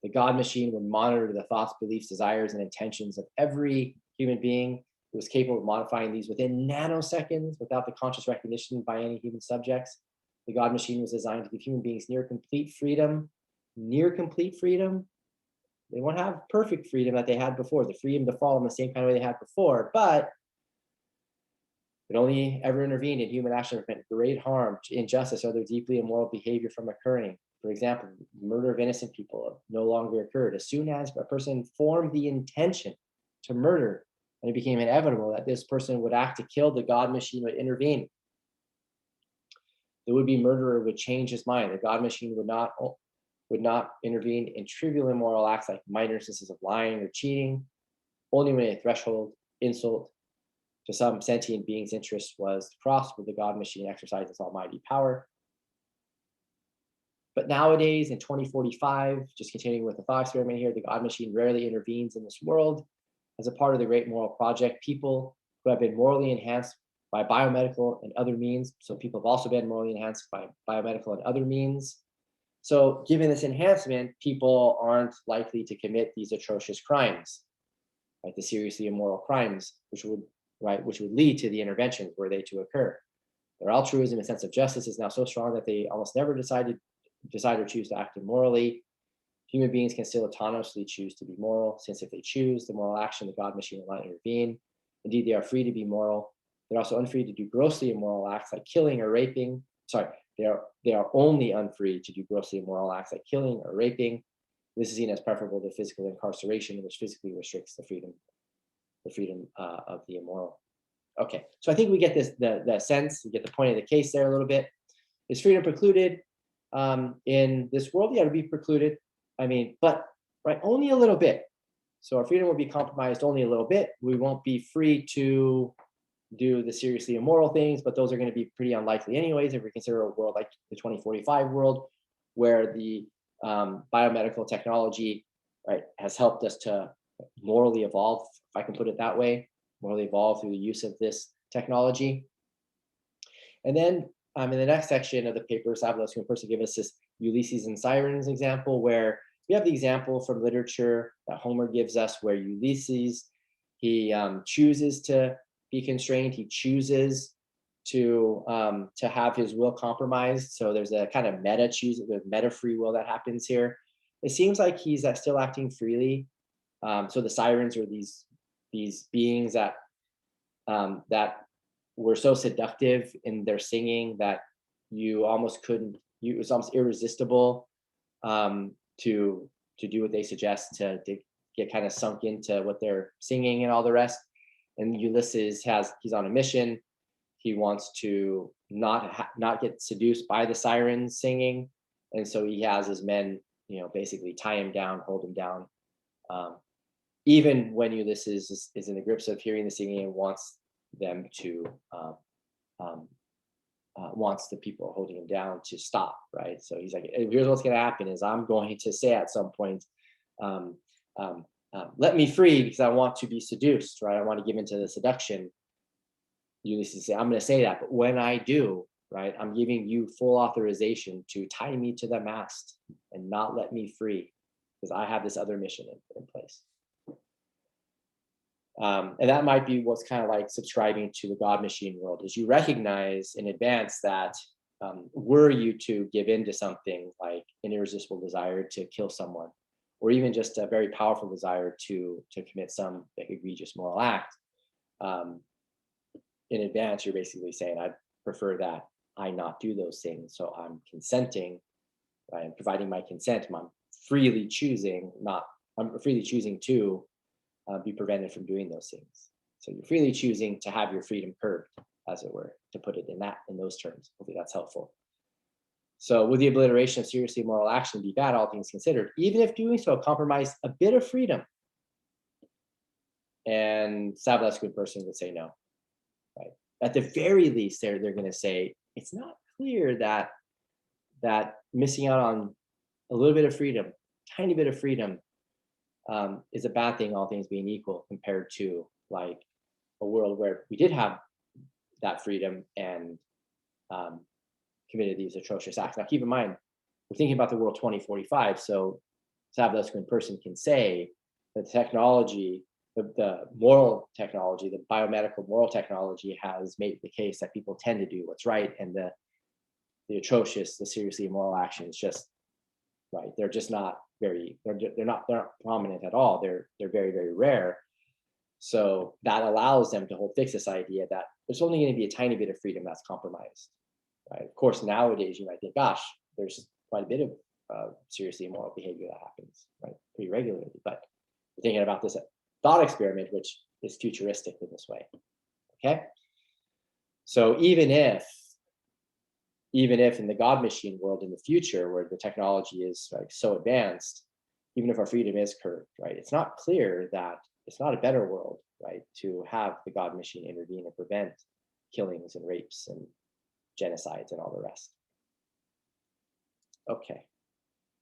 [SPEAKER 1] The God machine would monitor the thoughts, beliefs, desires, and intentions of every human being. It was capable of modifying these within nanoseconds without the conscious recognition by any human subjects. The God machine was designed to give human beings near complete freedom. Near complete freedom. They won't have perfect freedom that they had before, the freedom to fall in the same kind of way they had before, but it only ever intervened in human action to prevent great harm, injustice, or other deeply immoral behavior from occurring. For example, murder of innocent people no longer occurred. As soon as a person formed the intention to murder, and it became inevitable that this person would act to kill, the God machine would intervene. The would-be murderer would change his mind. The God machine would not intervene in trivial immoral acts like minor instances of lying or cheating. Only when a threshold insult to some sentient being's interest was crossed would the God machine exercise its almighty power. But nowadays, in 2045, just continuing with the thought experiment here, the God machine rarely intervenes in this world. As a part of the Great Moral Project, people who have been morally enhanced by biomedical and other means, so people have also been morally enhanced by biomedical and other means. So given this enhancement, people aren't likely to commit these atrocious crimes, like the seriously immoral crimes, which would lead to the interventions were they to occur. Their altruism and sense of justice is now so strong that they almost never decide or choose to act immorally. Human beings can still autonomously choose to be moral, since if they choose the moral action, the God machine will not intervene. Indeed, they are free to be moral. They're also unfree to do grossly immoral acts like killing or raping. They are only unfree to do grossly immoral acts like killing or raping. This is seen as preferable to physical incarceration, which physically restricts the freedom of the immoral. Okay, so I think we get the sense, we get the point of the case there a little bit. Is freedom precluded in this world? Yeah, to be precluded. But only a little bit. So our freedom will be compromised only a little bit. We won't be free to do the seriously immoral things, but those are going to be pretty unlikely anyways if we consider a world like the 2045 world, where the biomedical technology has helped us to morally evolve, if I can put it that way, morally evolve through the use of this technology. And then in the next section of the paper, Savulescu Persson give us this Ulysses and Sirens example, where we have the example from literature that Homer gives us, where Ulysses, he chooses to be constrained. He chooses to have his will compromised. So there's a kind of meta free will that happens here. It seems like he's still acting freely. So the sirens are these beings that were so seductive in their singing that you almost couldn't. It was almost irresistible to do what they suggest, to get kind of sunk into what they're singing and all the rest. And Ulysses he's on a mission. he wants to not get seduced by the sirens singing, and so he has his men, basically tie him down, hold him down. Even when Ulysses is in the grips of hearing the singing and wants them to um, wants the people holding him down to stop, right? So he's like, here's what's going to happen is I'm going to say at some point, um, let me free because I want to be seduced, right? I want to give into the seduction. Ulysses say, I'm going to say that, but when I do, right, I'm giving you full authorization to tie me to the mast and not let me free because I have this other mission in place. And that might be what's kind of like subscribing to the God machine world, is you recognize in advance that were you to give in to something like an irresistible desire to kill someone, or even just a very powerful desire to commit some egregious moral act, in advance, you're basically saying, I prefer that I not do those things. So I'm consenting, right? I'm providing my consent. I'm freely choosing to be prevented from doing those things. So you're freely choosing to have your freedom curbed, as it were, to put it in those terms. Hopefully that's helpful. So would the obliteration of seriously immoral action be bad, all things considered, even if doing so compromised a bit of freedom? And Savulescu Persson would say no, right? At the very least, they're going to say it's not clear that missing out on a little bit of freedom, tiny bit of freedom, is a bad thing, all things being equal, compared to like a world where we did have that freedom and committed these atrocious acts. Now, keep in mind, we're thinking about the world 2045. So Savulescu Persson can say that the technology, the moral technology, the biomedical moral technology has made the case that people tend to do what's right, and the atrocious, the seriously immoral actions just right. They're just not very. They're not prominent at all. They're very, very rare. So that allows them to hold fixed this idea that there's only going to be a tiny bit of freedom that's compromised. Right? Of course, nowadays you might think, gosh, there's quite a bit of seriously immoral behavior that happens, right, pretty regularly. But we're thinking about this thought experiment, which is futuristic in this way. Okay. So even if in the God machine world in the future, where the technology is like so advanced, even if our freedom is curbed, right, it's not clear that it's not a better world, right, to have the God machine intervene and prevent killings and rapes and genocides and all the rest. Okay.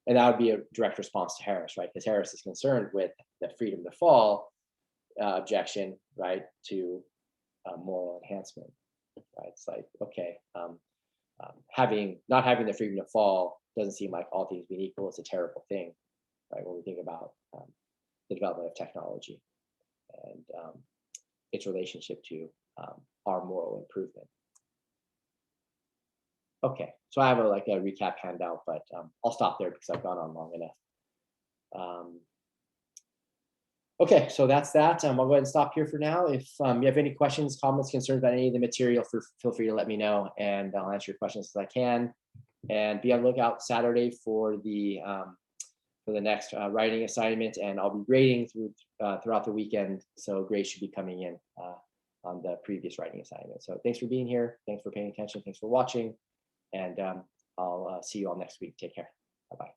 [SPEAKER 1] And that would be a direct response to Harris, right? Because Harris is concerned with the freedom to fall objection, right, to moral enhancement. Right? It's like, okay, not having the freedom to fall doesn't seem like, all things being equal, it's a terrible thing, right? When we think about the development of technology and its relationship to our moral improvement. Okay, so I have a recap handout, but I'll stop there because I've gone on long enough. Okay, so that's that. I'll go ahead and stop here for now. If you have any questions, comments, concerns about any of the material, feel free to let me know, and I'll answer your questions as I can. And be on the lookout Saturday for the next writing assignment, and I'll be grading throughout the weekend. So grades should be coming in on the previous writing assignment. So thanks for being here. Thanks for paying attention. Thanks for watching. And I'll see you all next week. Take care. Bye-bye.